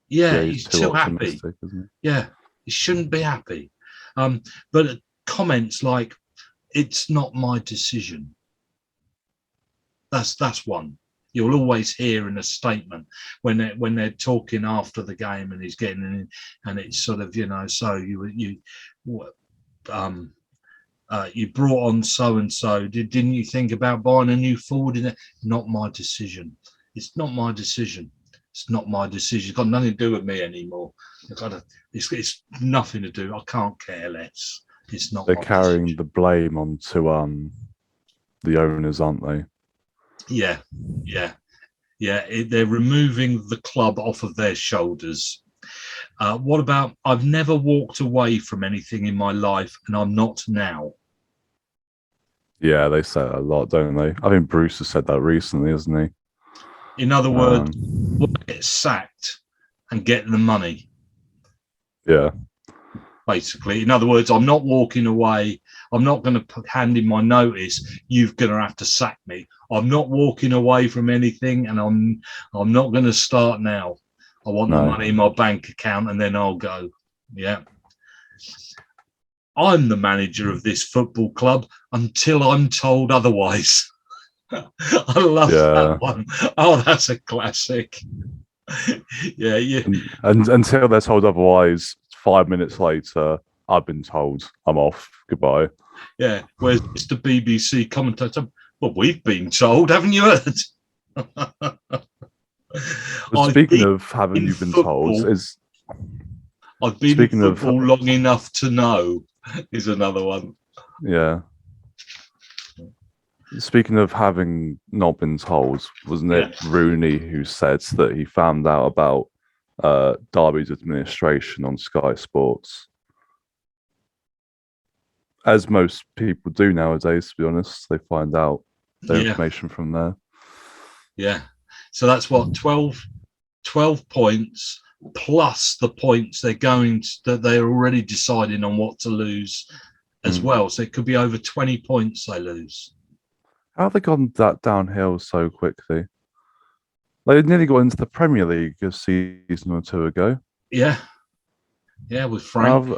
Yeah, he's too happy. Isn't he? Yeah, he shouldn't be happy. But comments like, "It's not my decision." That's one you'll always hear in a statement when they're talking after the game and he's getting in, and it's sort of, so you brought on so and so. Didn't you think about buying a new forward? Not my decision. It's not my decision. It's not my decision. It's got nothing to do with me anymore. It's nothing to do. I can't care less. It's not. They're carrying the blame onto the owners, aren't they? Yeah. They're removing the club off of their shoulders. What about, I've never walked away from anything in my life and I'm not now? Yeah, they say that a lot, don't they? I think Bruce has said that recently, hasn't he? In other words, we'll get sacked and get the money. Yeah. Basically, in other words, I'm not walking away. I'm not going to hand in my notice. You're going to have to sack me. I'm not walking away from anything, and I'm not going to start now. I want the money in my bank account, and then I'll go. Yeah. I'm the manager of this football club until I'm told otherwise. I love that one. Oh, that's a classic. Yeah. And until they're told otherwise, 5 minutes later, I've been told I'm off. Goodbye. Yeah. Where's the BBC commentator? Well, we've been told, haven't you heard? Speaking of having you been told, I've been in football long enough to know is another one. Yeah. Speaking of having not been told, wasn't it Rooney who said that he found out about Derby's administration on Sky Sports? As most people do nowadays, to be honest, they find out their information from there. Yeah. So that's what, 12 points plus the points that they're already deciding on what to lose as well. So it could be over 20 points they lose. How have they gone that downhill so quickly? They nearly got into the Premier League a season or two ago. Yeah. Yeah, with Frank.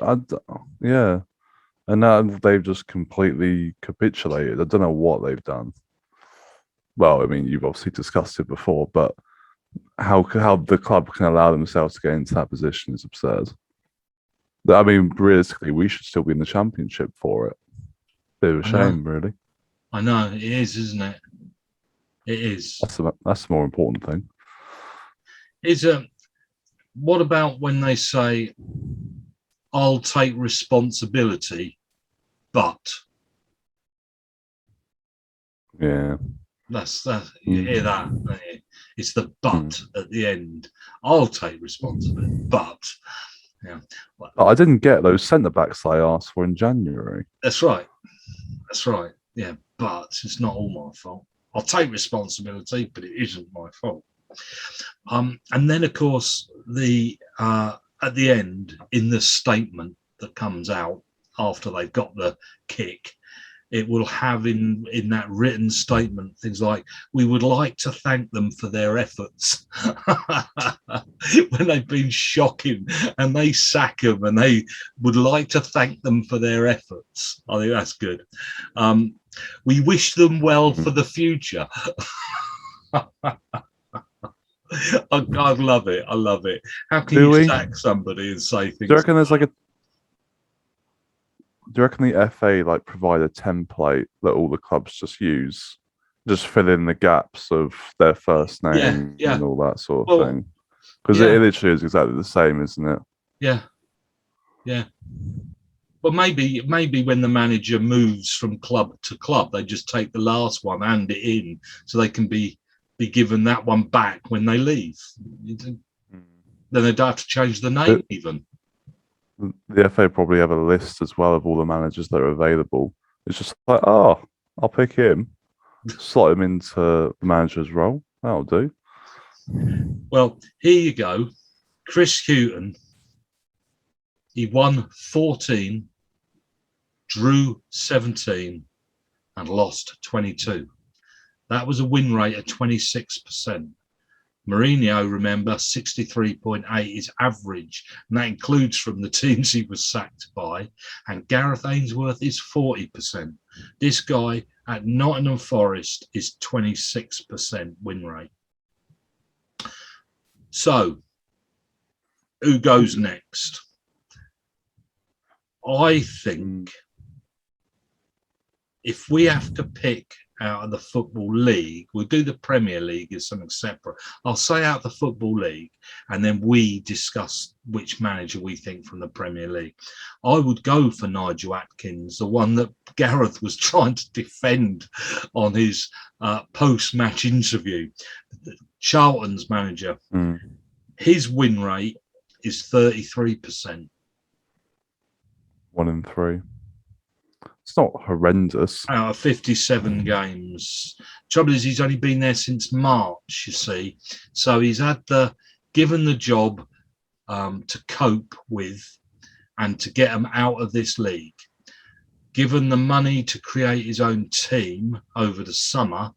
Yeah. And now they've just completely capitulated. I don't know what they've done. Well, I mean, you've obviously discussed it before, but how the club can allow themselves to get into that position is absurd. I mean, realistically, we should still be in the Championship for it. Bit of a shame, really. I know, it is, isn't it? It is. That's the more important thing. What about when they say, I'll take responsibility, but... Yeah. You hear that, don't you? It's the but at the end. I'll take responsibility, but... Yeah. I didn't get those centre-backs I asked for in January. That's right. Yeah, but it's not all my fault. I'll take responsibility, but it isn't my fault. And then, of course, at the end, in the statement that comes out after they've got the kick, it will have in that written statement things like, we would like to thank them for their efforts. When they've been shocking and they sack them and they would like to thank them for their efforts. I think that's good. We wish them well for the future. I love it. I love it. How can you sack somebody and say things? Do you reckon there's like a? Do you reckon the FA like provide a template that all the clubs just use, just fill in the gaps of their first name and all that sort of thing? Because it literally is exactly the same, isn't it? Yeah, yeah. Well, maybe when the manager moves from club to club, they just take the last one, hand it in, so they can be given that one back when they leave. Then they don't have to change the name even. The FA probably have a list as well of all the managers that are available. It's just like, oh, I'll pick him, slot him into the manager's role. That'll do. Well, here you go. Chris Hughton. He won 14, drew 17, and lost 22. That was a win rate of 26%. Mourinho, remember, 63.8 is average, and that includes from the teams he was sacked by. And Gareth Ainsworth is 40%. This guy at Nottingham Forest is 26% win rate. So, who goes next? I think if we have to pick out of the Football League, we'll do the Premier League as something separate. I'll say out the Football League, and then we discuss which manager we think from the Premier League. I would go for Nigel Adkins, the one that Gareth was trying to defend on his post-match interview. Charlton's manager. His win rate is 33%. 1 in 3. It's not horrendous. Out of 57 games. Trouble is, he's only been there since March, you see. So he's had given the job to cope with and to get him out of this league. Given the money to create his own team over the summer,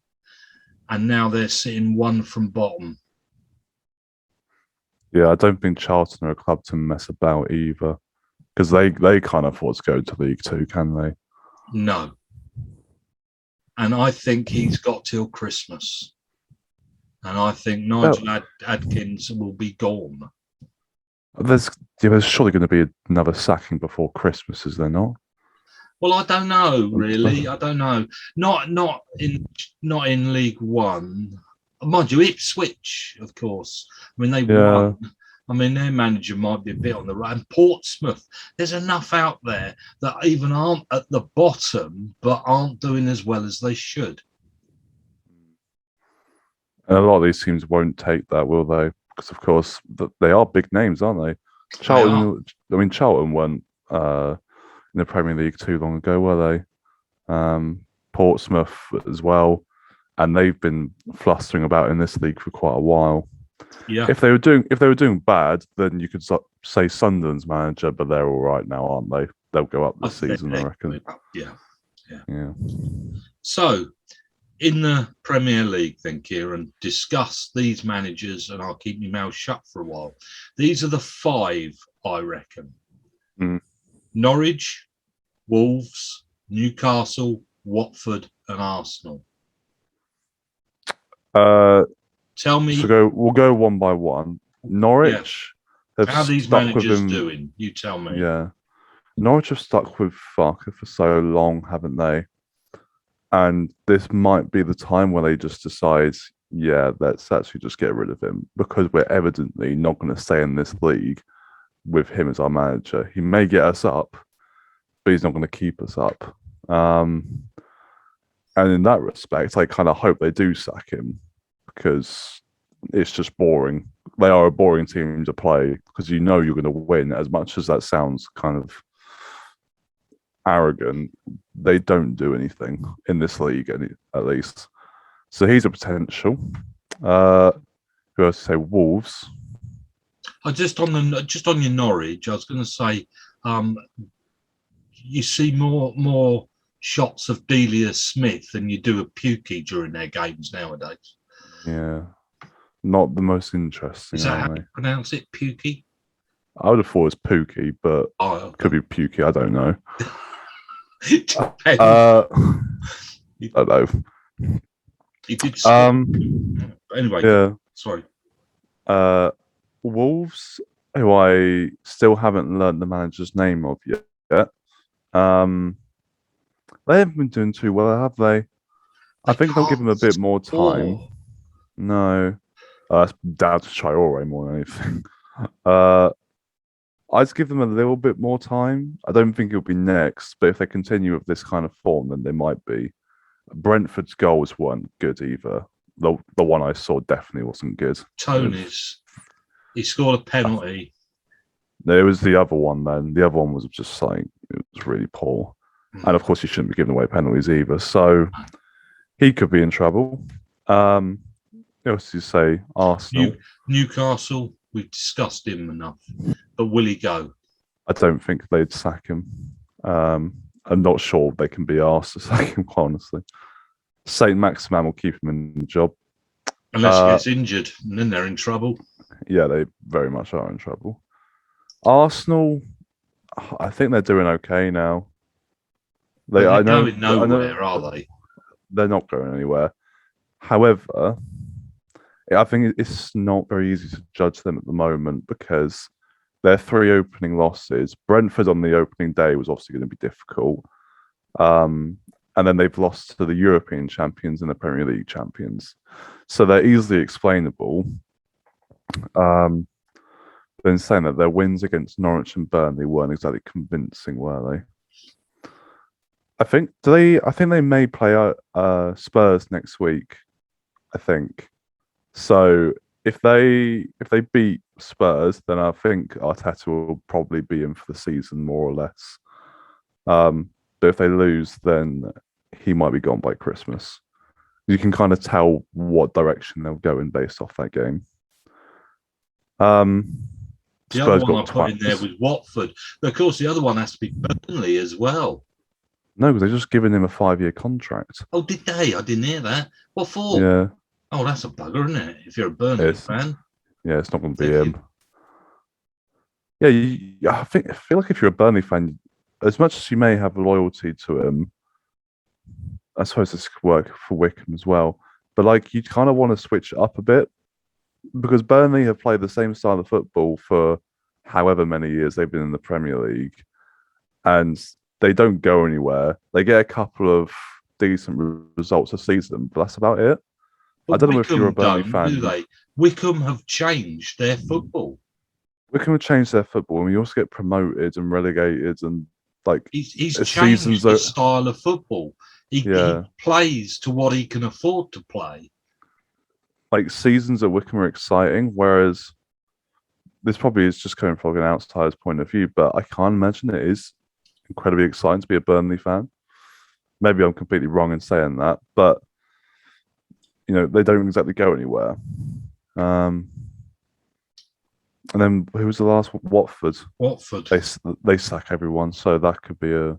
and now they're sitting one from bottom. Yeah, I don't think Charlton are a club to mess about either, because they can't afford to go to League Two, can they? No. And I think he's got till Christmas. And I think Nigel Adkins will be gone. There's surely going to be another sacking before Christmas, is there not? Well, I don't know, really. I don't know. Not in League One. Mind you, Ipswich, of course. I mean, they won. I mean, their manager might be a bit on the right. And Portsmouth, there's enough out there that even aren't at the bottom, but aren't doing as well as they should. And a lot of these teams won't take that, will they? Because, of course, they are big names, aren't they? Charlton, I mean, Charlton weren't in the Premier League too long ago, were they? Portsmouth as well. And they've been flustering about in this league for quite a while. Yeah. If they were doing bad, then you could say Sunderland's manager, but they're all right now, aren't they? They'll go up this season, I reckon. Yeah. So, in the Premier League, then, Kieran, discuss these managers, and I'll keep my mouth shut for a while. These are the 5, I reckon. Norwich, Wolves, Newcastle, Watford, and Arsenal. Tell me. So we'll go one by one. Norwich. How are these managers doing? You tell me. Yeah. Norwich have stuck with Farker for so long, haven't they? And this might be the time where they just decide, let's actually just get rid of him, because we're evidently not going to stay in this league with him as our manager. He may get us up, but he's not going to keep us up. And in that respect, I kind of hope they do sack him, because it's just boring. They are a boring team to play, because you know you're going to win. As much as that sounds kind of arrogant, they don't do anything in this league, at least. So he's a potential. Who else to say? Wolves. Just on your Norwich, I was going to say, you see more shots of Delia Smith than you do of Pukki during their games nowadays. Yeah, not the most interesting. Is that how you pronounce it, Pukki? I would have thought it's Pukki, but could be Pukki. I don't know. I don't know. He did score. Um, Anyway, yeah. sorry. Wolves, who I still haven't learned the manager's name of yet. Um, they haven't been doing too well, have they? I They think they'll give can't them a bit more time. score. No, that's down to Chairboys more than anything. Uh, I'd give them a little bit more time. I don't think it'll be next, but if they continue with this kind of form, then they might be. Brentford's goals weren't good either. The one I saw definitely wasn't good. Tony's. He scored a penalty. There was the other one then. The other one was just like, it was really poor. And of course, he shouldn't be giving away penalties either. So he could be in trouble. What else did you say? Arsenal. Newcastle, we've discussed him enough. But will he go? I don't think they'd sack him. I'm not sure they can be asked to sack him, quite honestly. Saint Maximan will keep him in the job. Unless he gets injured, and then they're in trouble. Yeah, they very much are in trouble. Arsenal, I think they're doing okay now. They're going nowhere, are they? They're not going anywhere. However, I think it's not very easy to judge them at the moment because their 3 opening losses, Brentford on the opening day was obviously going to be difficult. And then they've lost to the European champions and the Premier League champions. So they're easily explainable. But in saying that, their wins against Norwich and Burnley weren't exactly convincing, were they? I think they may play Spurs next week. I think so. If they beat Spurs, then I think Arteta will probably be in for the season more or less. But if they lose, then he might be gone by Christmas. You can kind of tell what direction they'll go in based off that game. The other one I put in there was Watford. But of course, the other one has to be Burnley as well. No, because they're just giving him a 5-year contract. Oh, did they? I didn't hear that. What for? Yeah. Oh, that's a bugger, isn't it? If you're a Burnley fan. Yeah, it's not going to be him. Yeah, I feel like if you're a Burnley fan, as much as you may have loyalty to him, I suppose this could work for Wycombe as well. But like, you kind of want to switch it up a bit because Burnley have played the same style of football for however many years they've been in the Premier League, and they don't go anywhere. They get a couple of decent results a season, but that's about it. But I don't know if Wycombe you're a Burnley don't, fan. do they? Wycombe have changed their football. Wycombe have changed their football, and we also get promoted and relegated, and like he's changed his style of football. He plays to what he can afford to play. Like seasons at Wycombe are exciting, whereas this probably is just coming from an outsider's point of view, but I can't imagine it is incredibly exciting to be a Burnley fan. Maybe I'm completely wrong in saying that, but you know, they don't exactly go anywhere. And then who was the last one? Watford. They sack everyone, so that could be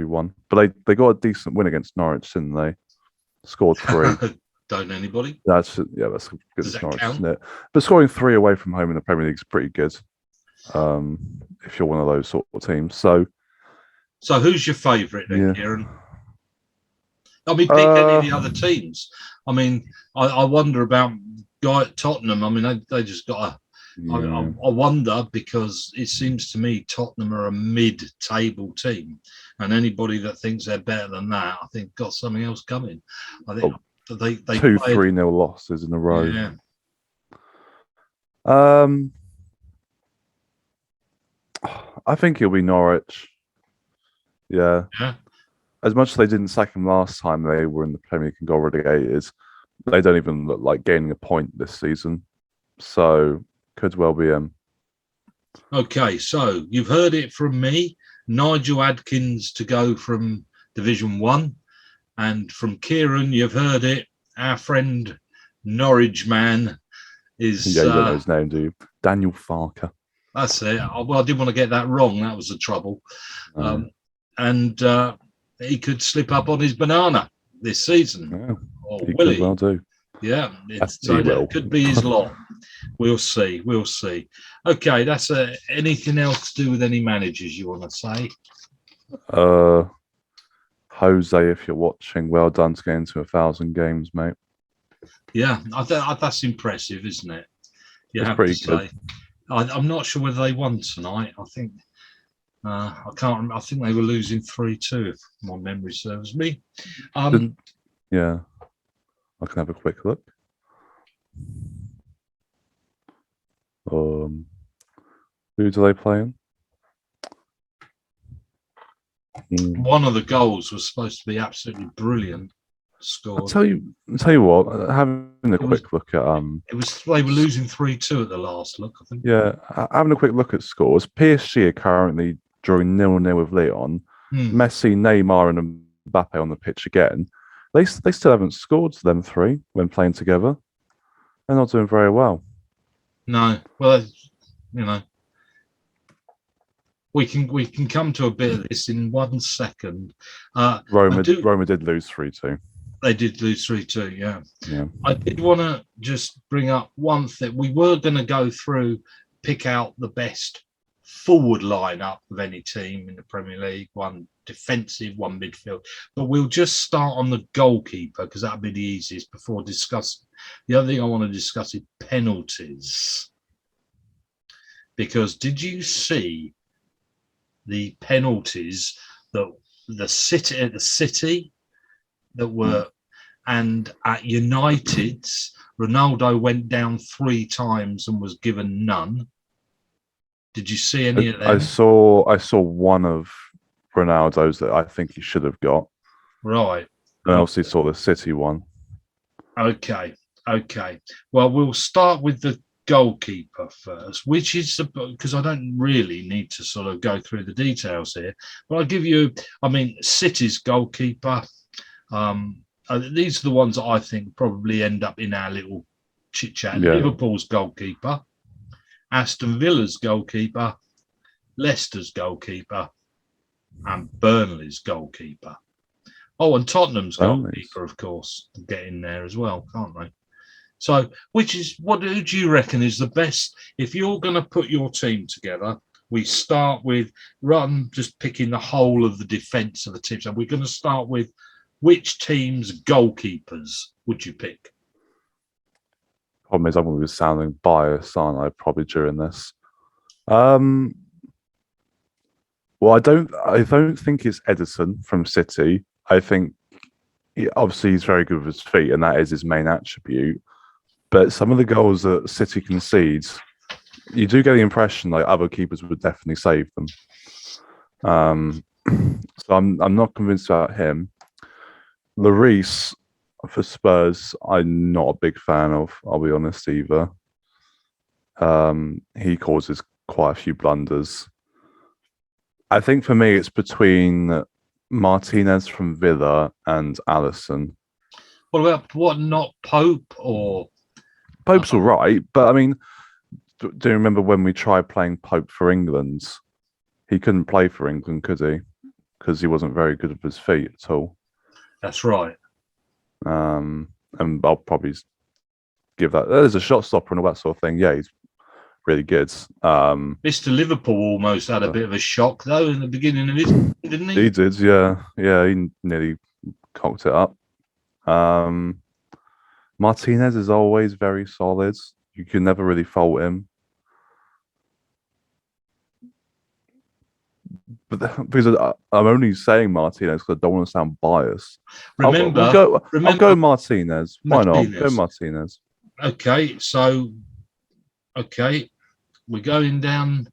one. But they got a decent win against Norwich, didn't they? Scored 3. Don't anybody? That's good against Norwich, isn't it? But scoring 3 away from home in the Premier League is pretty good. If you're one of those sort of teams. So who's your favourite then, Kieran? I mean, pick any of the other teams. I mean, I wonder about guy at Tottenham. I mean, they just got a. I wonder because it seems to me Tottenham are a mid-table team, and anybody that thinks they're better than that, I think got something else coming. I think they 2-3-0 losses in a row. Yeah. I think it'll be Norwich. Yeah. As much as they didn't sack him last time they were in the Premier League and got relegated, they don't even look like gaining a point this season. So could well be him. Okay, so you've heard it from me. Nigel Adkins to go from Division 1. And from Kieran, you've heard it. Our friend Norwich man is... Yeah, you don't know his name, do you? Daniel Farker. That's it. Well, I didn't want to get that wrong. That was the trouble. And he could slip up on his banana this season. Yeah, or he will could he? well do. Yeah, it could be his lot. We'll see. We'll see. Okay, that's anything else to do with any managers you want to say? Jose, if you're watching, well done to get into 1,000 games, mate. Yeah, that's impressive, isn't it? You It's have pretty to good. say. I'm not sure whether they won tonight. I think I can't remember. I think they were losing 3-2, if my memory serves me. Yeah, I can have a quick look. Who do they play in? One of the goals was supposed to be absolutely brilliant. Scored. I'll tell you what. Having a quick look at they were losing 3-2 at the last look, I think. Yeah, having a quick look at scores. PSG are currently drawing 0-0 with Lyon. Messi, Neymar, and Mbappe on the pitch again. They still haven't scored to them three when playing together. They're not doing very well. No, well, we can come to a bit of this in 1 second. Roma did lose 3-2. They did lose 3-2, yeah. Yeah. I did want to just bring up one thing. We were going to go through, pick out the best forward lineup of any team in the Premier League, one defensive, one midfield. But we'll just start on the goalkeeper because that'll be the easiest before discussing. The other thing I want to discuss is penalties. Because did you see the penalties that the City that were, and at United's, Ronaldo went down 3 times and was given none. Did you see any of them? I saw one of Ronaldo's that I think he should have got. Right. And I obviously saw the City one. Okay. Well, we'll start with the goalkeeper first, which is because I don't really need to sort of go through the details here, but I'll give you, City's goalkeeper. These are the ones that I think probably end up in our little chit chat. Yeah. Liverpool's goalkeeper, Aston Villa's goalkeeper, Leicester's goalkeeper, and Burnley's goalkeeper. Oh, and Tottenham's goalkeeper, of course, get in there as well, can't they? So, who do you reckon is the best? If you're going to put your team together, we start with, rather than just picking the whole of the defence of the team, so we're going to start with which team's goalkeepers would you pick? Problem is, I'm going to be sounding biased, aren't I? Probably during this. Well, I don't think it's Edison from City. I think obviously he's very good with his feet, and that is his main attribute. But some of the goals that City concedes, you do get the impression like other keepers would definitely save them. So I'm not convinced about him. Lloris for Spurs, I'm not a big fan of, I'll be honest, either. He causes quite a few blunders. I think for me, it's between Martinez from Villa and Alisson. What not Pope or... Pope's all right, but do you remember when we tried playing Pope for England? He couldn't play for England, could he? Because he wasn't very good with his feet at all. That's right. And I'll probably give that. There's a shot stopper and all that sort of thing. Yeah, he's really good. Mr. Liverpool almost had a bit of a shock though in the beginning of his, didn't he? He did, yeah. He nearly cocked it up. Martinez is always very solid. You can never really fault him. But because I'm only saying Martinez because I don't want to sound biased. Remember, I'll go Martinez. Why not? Go Martinez. Okay, so we're going down.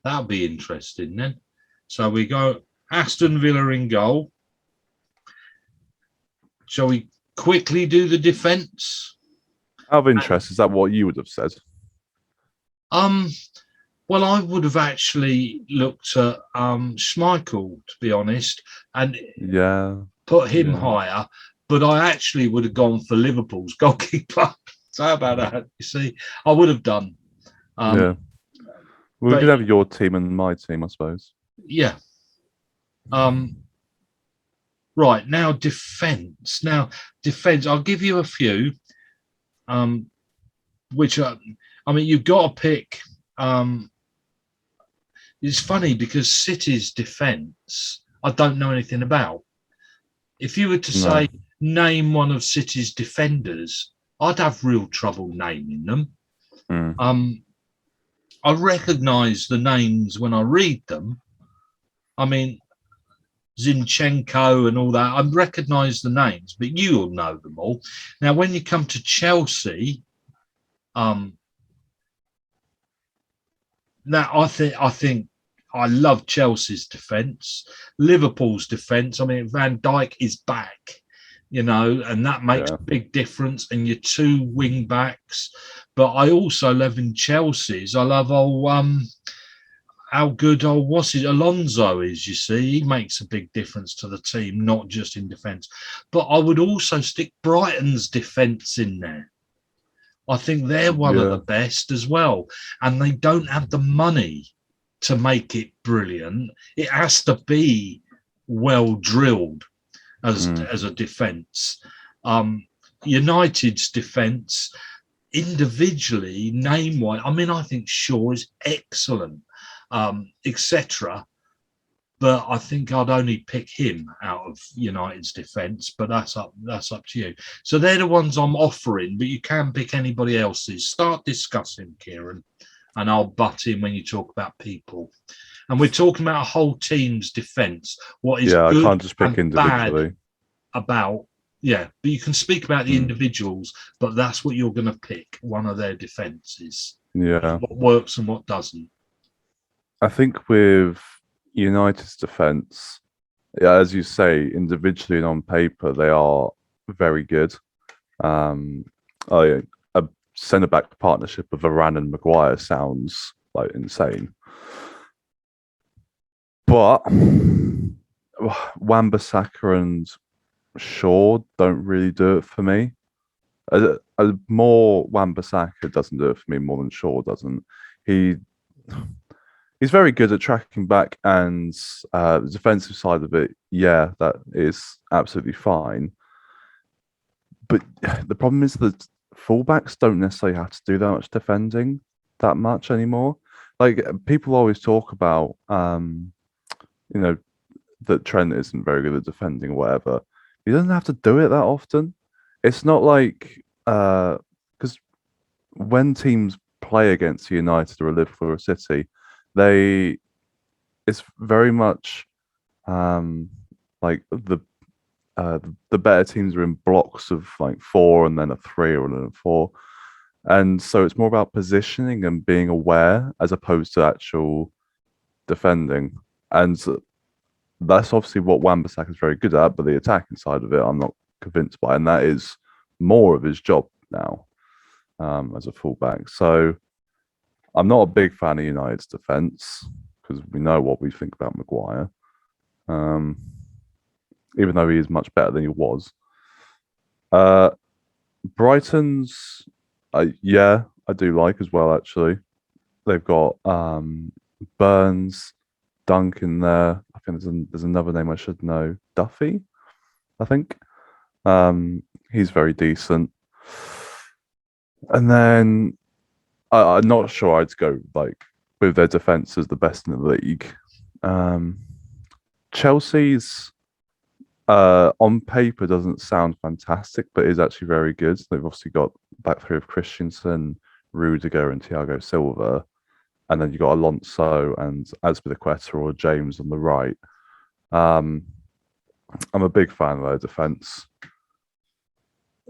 That'll be interesting then. So we go Aston Villa in goal. Shall we quickly do the defence? Out of interest, is that what you would have said? Well, I would have actually looked at Schmeichel, to be honest, and put him higher. But I actually would have gone for Liverpool's goalkeeper. So how about that? You see, I would have done. We could have your team and my team, I suppose. Yeah. Right, now defence. I'll give you a few, which are, you've got to pick. It's funny because City's defence, I don't know anything about. If you were to say, name one of City's defenders, I'd have real trouble naming them. I recognise the names when I read them. I mean, Zinchenko and all that, I recognise the names, but you'll know them all. Now, when you come to Chelsea, now I think I love Chelsea's defence, Liverpool's defence. I mean, Van Dijk is back, and that makes a big difference. And your two wing backs, but I also love in Chelsea's. I love how good Alonso is. You see, he makes a big difference to the team, not just in defence. But I would also stick Brighton's defence in there. I think they're one of the best as well. And they don't have the money to make it brilliant. It has to be well drilled as a defence. United's defence, individually, name-wise, I mean, I think Shaw is excellent, etc. But I think I'd only pick him out of United's defence. But that's up to you. So they're the ones I'm offering, but you can pick anybody else's. Start discussing, Kieran, and I'll butt in when you talk about people. And we're talking about a whole team's defence. What is good, I can't just pick individually. But you can speak about the individuals, but that's what you're going to pick, one of their defences. Yeah. What works and what doesn't. I think with United's defence, as you say, individually and on paper, they are very good. A centre-back partnership of Varane and Maguire sounds like insane. But Wan-Bissaka and Shaw don't really do it for me. More Wan-Bissaka doesn't do it for me more than Shaw doesn't. He's very good at tracking back, and the defensive side of it, that is absolutely fine. But the problem is that fullbacks don't necessarily have to do that much defending that much anymore. Like, people always talk about, that Trent isn't very good at defending or whatever. He doesn't have to do it that often. It's not like, because when teams play against United or Liverpool or City, it's very much like the better teams are in blocks of like 4 and then a 3 or then a 4, and so it's more about positioning and being aware as opposed to actual defending. And that's obviously what Wan-Bissaka is very good at, but the attacking side of it, I'm not convinced by, and that is more of his job now as a fullback. So I'm not a big fan of United's defence because we know what we think about Maguire, even though he is much better than he was. Brighton's, I do like as well, actually. They've got Burns, Duncan there. I think there's another name I should know. Duffy, I think. He's very decent. And then I'm not sure I'd go like with their defense as the best in the league. Chelsea's on paper doesn't sound fantastic, but is actually very good. They've obviously got back three of Christensen, Rudiger, and Thiago Silva. And then you got Alonso and Azpilicueta or James on the right. I'm a big fan of their defence.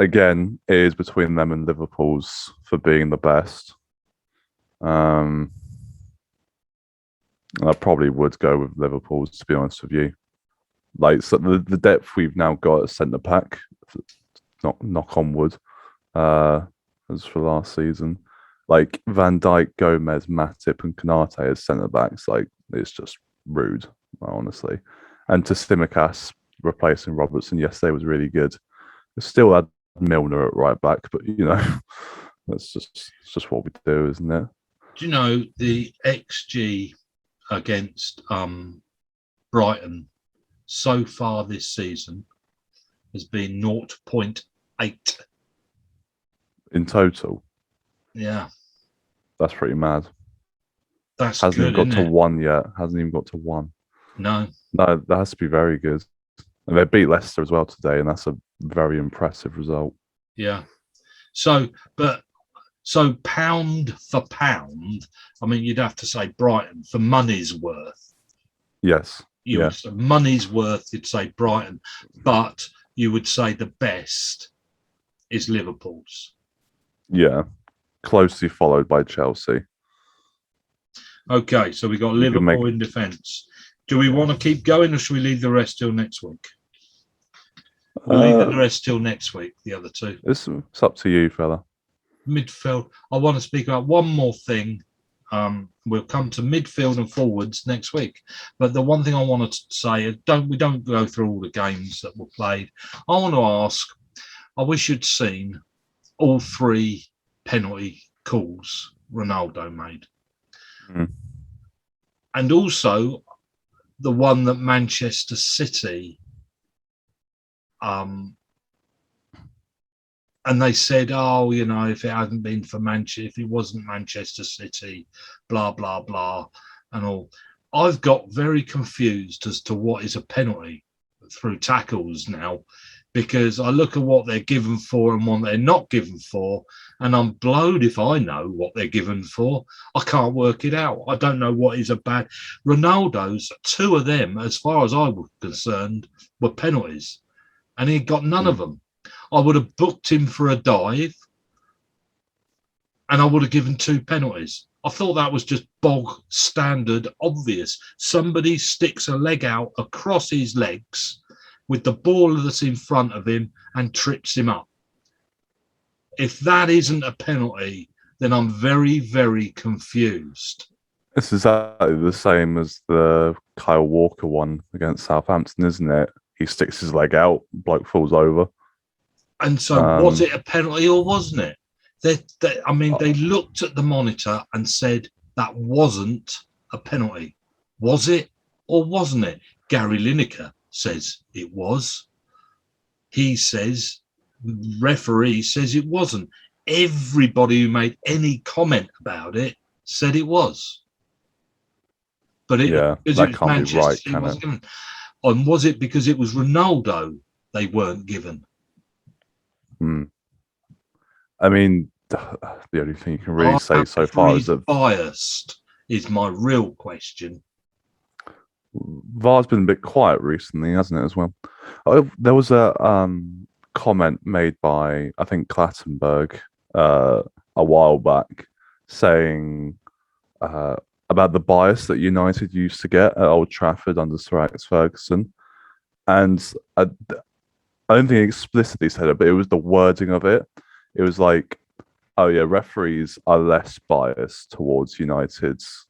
Again, it is between them and Liverpool's for being the best. I probably would go with Liverpool's, to be honest with you. Like, so the depth we've now got at centre back, knock on wood, as for last season. Like Van Dijk, Gomez, Matip, and Konate as centre backs, like it's just rude, honestly. And to Tsimikas replacing Robertson yesterday was really good. We still had Milner at right back, but that's just what we do, isn't it? Do you know the XG against Brighton so far this season has been 0.8 in total? Yeah, that's pretty mad. That's hasn't good, even got to 1 yet. Hasn't even got to 1. No, No, that has to be very good. And they beat Leicester as well today, and that's a very impressive result. Yeah. So, so pound for pound, I mean, you'd have to say Brighton for money's worth. Yes. You would say money's worth, you'd say Brighton, but you would say the best is Liverpool's. Yeah. Closely followed by Chelsea. Okay, so we got Liverpool in defence. Do we want to keep going, or should we leave the rest till next week? We'll leave the rest till next week, the other two. It's up to you, fella. Midfield. I want to speak about one more thing. We'll come to midfield and forwards next week. But the one thing I wanted to say is we don't go through all the games that were played. I want to ask, I wish you'd seen all 3 penalty calls Ronaldo made. Mm. And also the one that Manchester City and they said, oh, you know, if it hadn't been for Manchester, if it wasn't Manchester City, blah, blah, blah, and all. I've got very confused as to what is a penalty through tackles now, because I look at what they're given for and what they're not given for, and I'm blowed if I know what they're given for. I can't work it out. I don't know what is a bad. Ronaldo's, 2 of them, as far as I was concerned, were penalties, and he got none of them. I would have booked him for a dive and I would have given 2 penalties. I thought that was just bog standard, obvious. Somebody sticks a leg out across his legs with the ball that's in front of him and trips him up. If that isn't a penalty, then I'm very, very confused. It's exactly the same as the Kyle Walker one against Southampton, isn't it? He sticks his leg out, bloke falls over. And so was it a penalty or wasn't it? They looked at the monitor and said that wasn't a penalty. Was it or wasn't it? Gary Lineker says it was. He says, the referee says it wasn't. Everybody who made any comment about it said it was. But that can't be right, can it? Given. And was it because it was Ronaldo they weren't given? I mean, the only thing you can really say so far is that biased is my real question. VAR's been a bit quiet recently, hasn't it, as well? There was a comment made by, I think, Clattenburg a while back saying about the bias that United used to get at Old Trafford under Sir Alex Ferguson. And I don't think he explicitly said it, but it was the wording of it. It was like, oh yeah, referees are less biased towards United's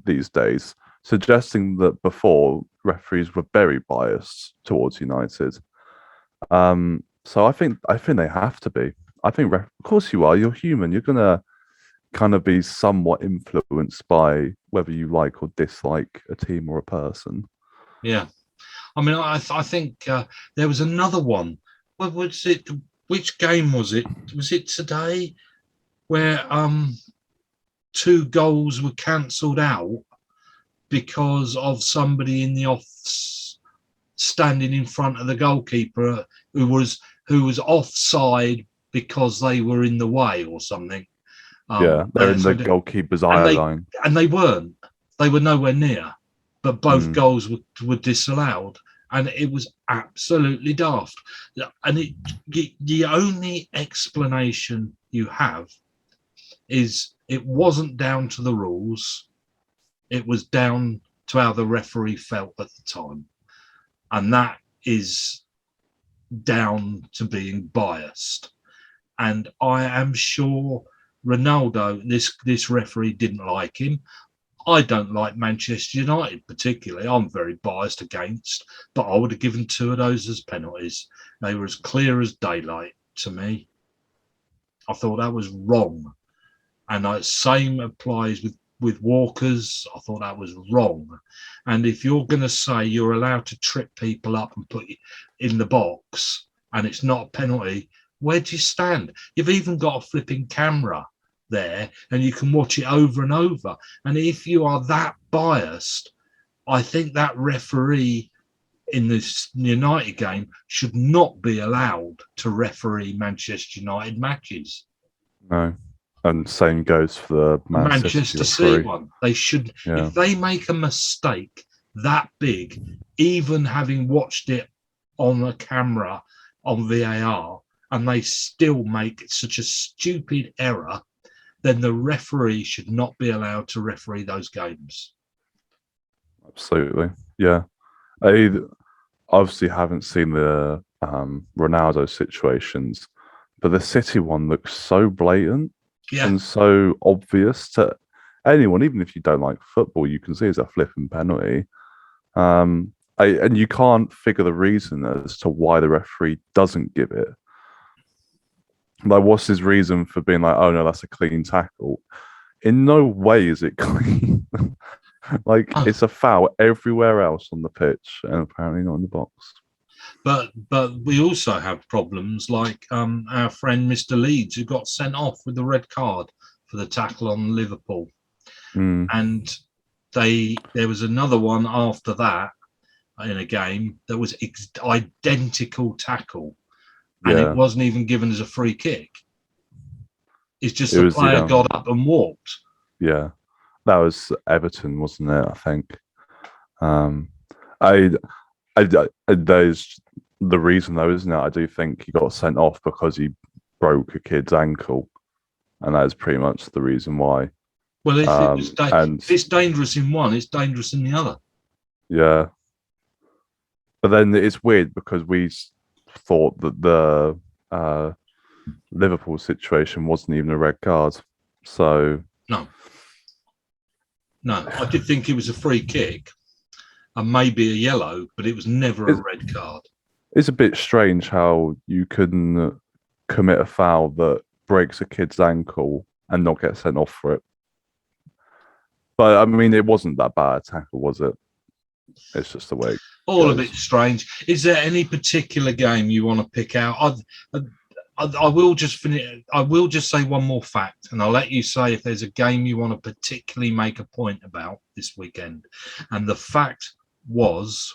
these days, suggesting that before referees were very biased towards United. So I think they have to be. I think, of course, you are. You're human. You're gonna kind of be somewhat influenced by whether you like or dislike a team or a person. Yeah, I mean, I think there was another one. What was it? Which game was it? Was it today where 2 goals were cancelled out because of somebody in the off standing in front of the goalkeeper who was offside because they were in the way or something? They're in the goalkeeper's eye line. And they weren't. They were nowhere near. But both goals were disallowed. And it was absolutely daft. And the only explanation you have is it wasn't down to the rules. It was down to how the referee felt at the time. And that is down to being biased. And I am sure Ronaldo, this referee didn't like him. I don't like Manchester United particularly. I'm very biased against, but I would have given 2 of those as penalties. They were as clear as daylight to me. I thought that was wrong. And the same applies with Walker's. I thought that was wrong. And if you're going to say you're allowed to trip people up and put you in the box and it's not a penalty, where do you stand? You've even got a flipping camera there and you can watch it over and over. And if you are that biased, I think that referee in this United game should not be allowed to referee Manchester United matches. No. And same goes for the Manchester City one. They should, Yeah. if they make a mistake that big, even having watched it on the camera on VAR, and they still make such a stupid error, then the referee should not be allowed to referee those games. Absolutely. Yeah. I obviously haven't seen the Ronaldo situations, but the City one looks so blatant and so obvious to anyone, even if you don't like football, you can see it's a flipping penalty. And you can't figure the reason as to why the referee doesn't give it. Like, what's his reason for being like, oh no, that's a clean tackle? In no way is it clean. Like, it's a foul everywhere else on the pitch, and apparently not in the box. But we also have problems like our friend Mr. Leeds, who got sent off with the red card for the tackle on Liverpool. And there was another one after that in a game that was identical tackle, and it wasn't even given as a free kick. It's just the player got up and walked. Yeah, that was Everton, wasn't it? I think. There's the reason though, isn't it? I do think he got sent off because he broke a kid's ankle, and that is pretty much the reason why. Well, if it's dangerous in one, it's dangerous in the other. Yeah, but then it's weird because we thought that the Liverpool situation wasn't even a red card. So no, I did think it was a free kick and maybe a yellow, but it was never a red card. It's a bit strange how you can commit a foul that breaks a kid's ankle and not get sent off for it. But I mean, it wasn't that bad a tackle, was it? It's just the way. All of it's strange. Is there any particular game you want to pick out? I will just finish. I will just say one more fact, and I'll let you say if there's a game you want to particularly make a point about this weekend. And the fact was,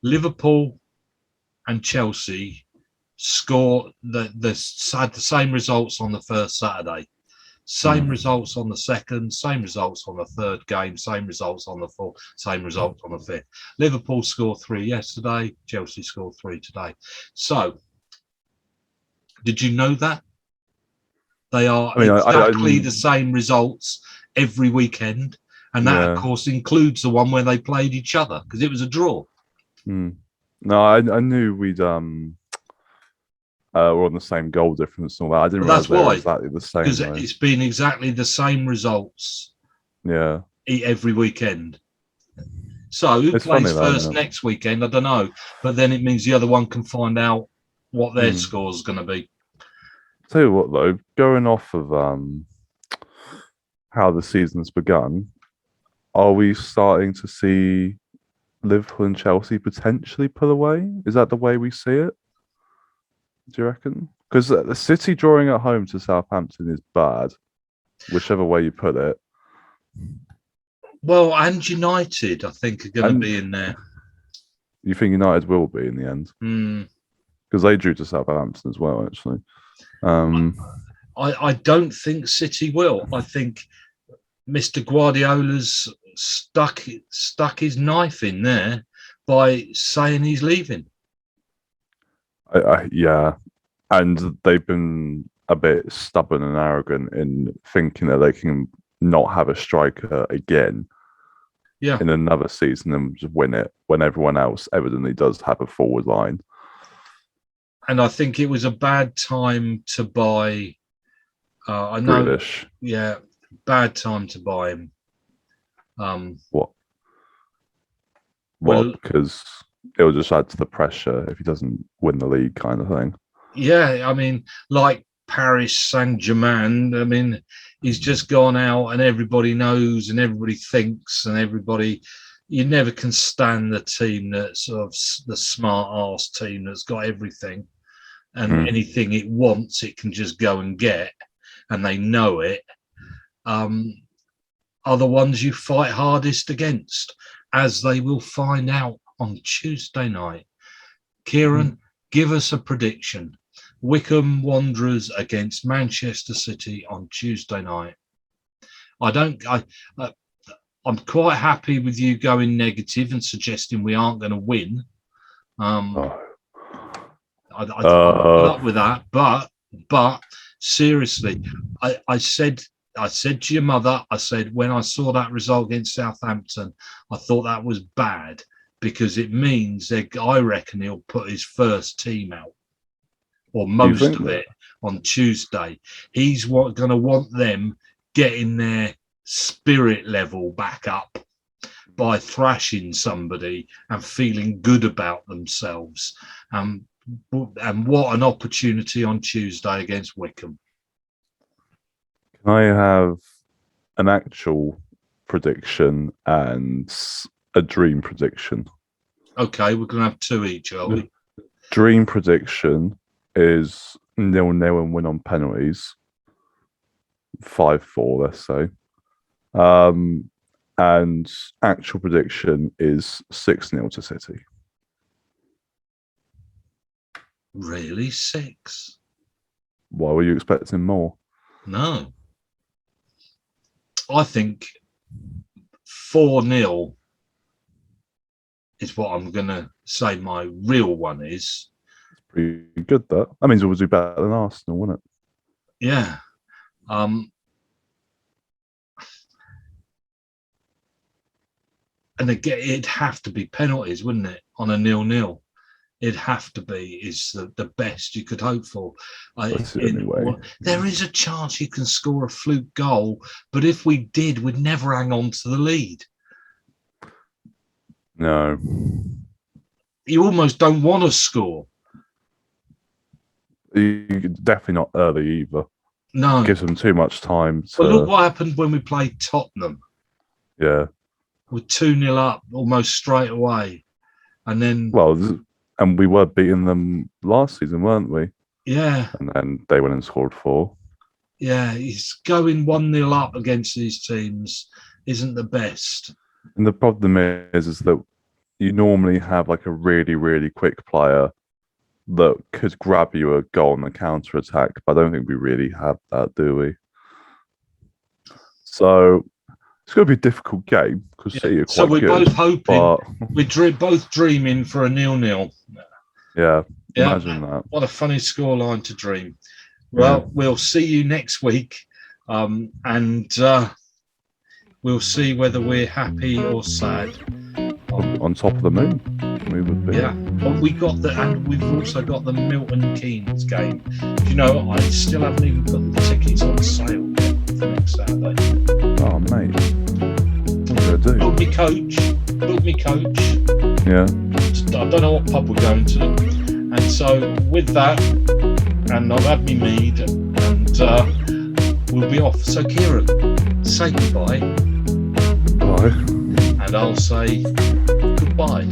Liverpool and Chelsea score had the same results on the first Saturday. Same results on the second, same results on the third game, same results on the fourth, same results on the fifth. Liverpool scored 3 yesterday, Chelsea scored 3 today. So, did you know that? They are exactly the same results every weekend. And that, of course, includes the one where they played each other, because it was a draw. No, I knew we'd we're on the same goal difference and all that. I didn't realize they were exactly the same. Because it's been exactly the same results. Yeah. Every weekend. So who plays first next weekend? I don't know. But then it means the other one can find out what their score is going to be. Tell you what, though, going off of how the season's begun, are we starting to see Liverpool and Chelsea potentially pull away? Is that the way we see it? Do you reckon? Because the City drawing at home to Southampton is bad, whichever way you put it. Well, and United, I think, are going to be in there. You think United will be in the end? Because they drew to Southampton as well, actually. I don't think City will. I think Mr. Guardiola's stuck his knife in there by saying he's leaving. Yeah, and they've been a bit stubborn and arrogant in thinking that they can not have a striker again in another season and just win it when everyone else evidently does have a forward line. And I think it was a bad time to buy. I know, Grealish. Yeah, bad time to buy him. What? Because it'll just add to the pressure if he doesn't win the league, kind of thing. Yeah, I mean, like Paris Saint-Germain. I mean, he's just gone out, and everybody knows, and everybody thinks, and everybody. You never can stand the team that's sort of the smart arse team that's got everything, and anything it wants, it can just go and get, and they know it. are the ones you fight hardest against, as they will find out on Tuesday night. Kieran, give us a prediction. Wycombe Wanderers against Manchester City on Tuesday night. I'm quite happy with you going negative and suggesting we aren't going to win. I'm put up with that, but seriously, I said to your mother, I said when I saw that result against Southampton, I thought that was bad because it means that I reckon he'll put his first team out, or most of it, on Tuesday. He's going to want them getting their spirit level back up by thrashing somebody and feeling good about themselves. And what an opportunity on Tuesday against Wycombe. Can I have an actual prediction and a dream prediction? Okay, we're going to have two each, are we? Dream prediction is 0-0 and win on penalties. 5-4, let's say. And actual prediction is 6-0 to City. Really? 6? Why were you expecting more? No. I think 4-0 is what I'm going to say my real one is. Pretty good, that. That means we'll do better than Arsenal, wouldn't it? Yeah. And again, it'd have to be penalties, wouldn't it? On a 0-0. It'd have to be is the best you could hope for. Anyway. There is a chance you can score a fluke goal, but if we did, we'd never hang on to the lead. No. You almost don't want to score. Definitely not early either. No. It gives them too much time to... But look what happened when we played Tottenham. Yeah. We're 2-0 up almost straight away. And then... Well, and we were beating them last season, weren't we? Yeah. And then they went and scored 4. Yeah, he's going 1-0 up against these teams isn't the best. And the problem is that you normally have like a really, really quick player that could grab you a goal on the counter attack, but I don't think we really have that, do we? So it's going to be a difficult game because City are quite so we're good, both hoping, but... we're both dreaming for a 0-0. Yeah, imagine that. What a funny scoreline to dream. Well, we'll see you next week, and we'll see whether we're happy or sad. On top of the moon, we would be. Yeah, but we've also got the Milton Keynes game. You know, I still haven't even put the tickets on sale yet for next Saturday. Oh, mate, what are you going to do? Book me coach. Yeah. I don't know what pub we're going to. And so with that, and I've had me mead, and we'll be off. So Kieran, say goodbye. Bye. And I'll say goodbye.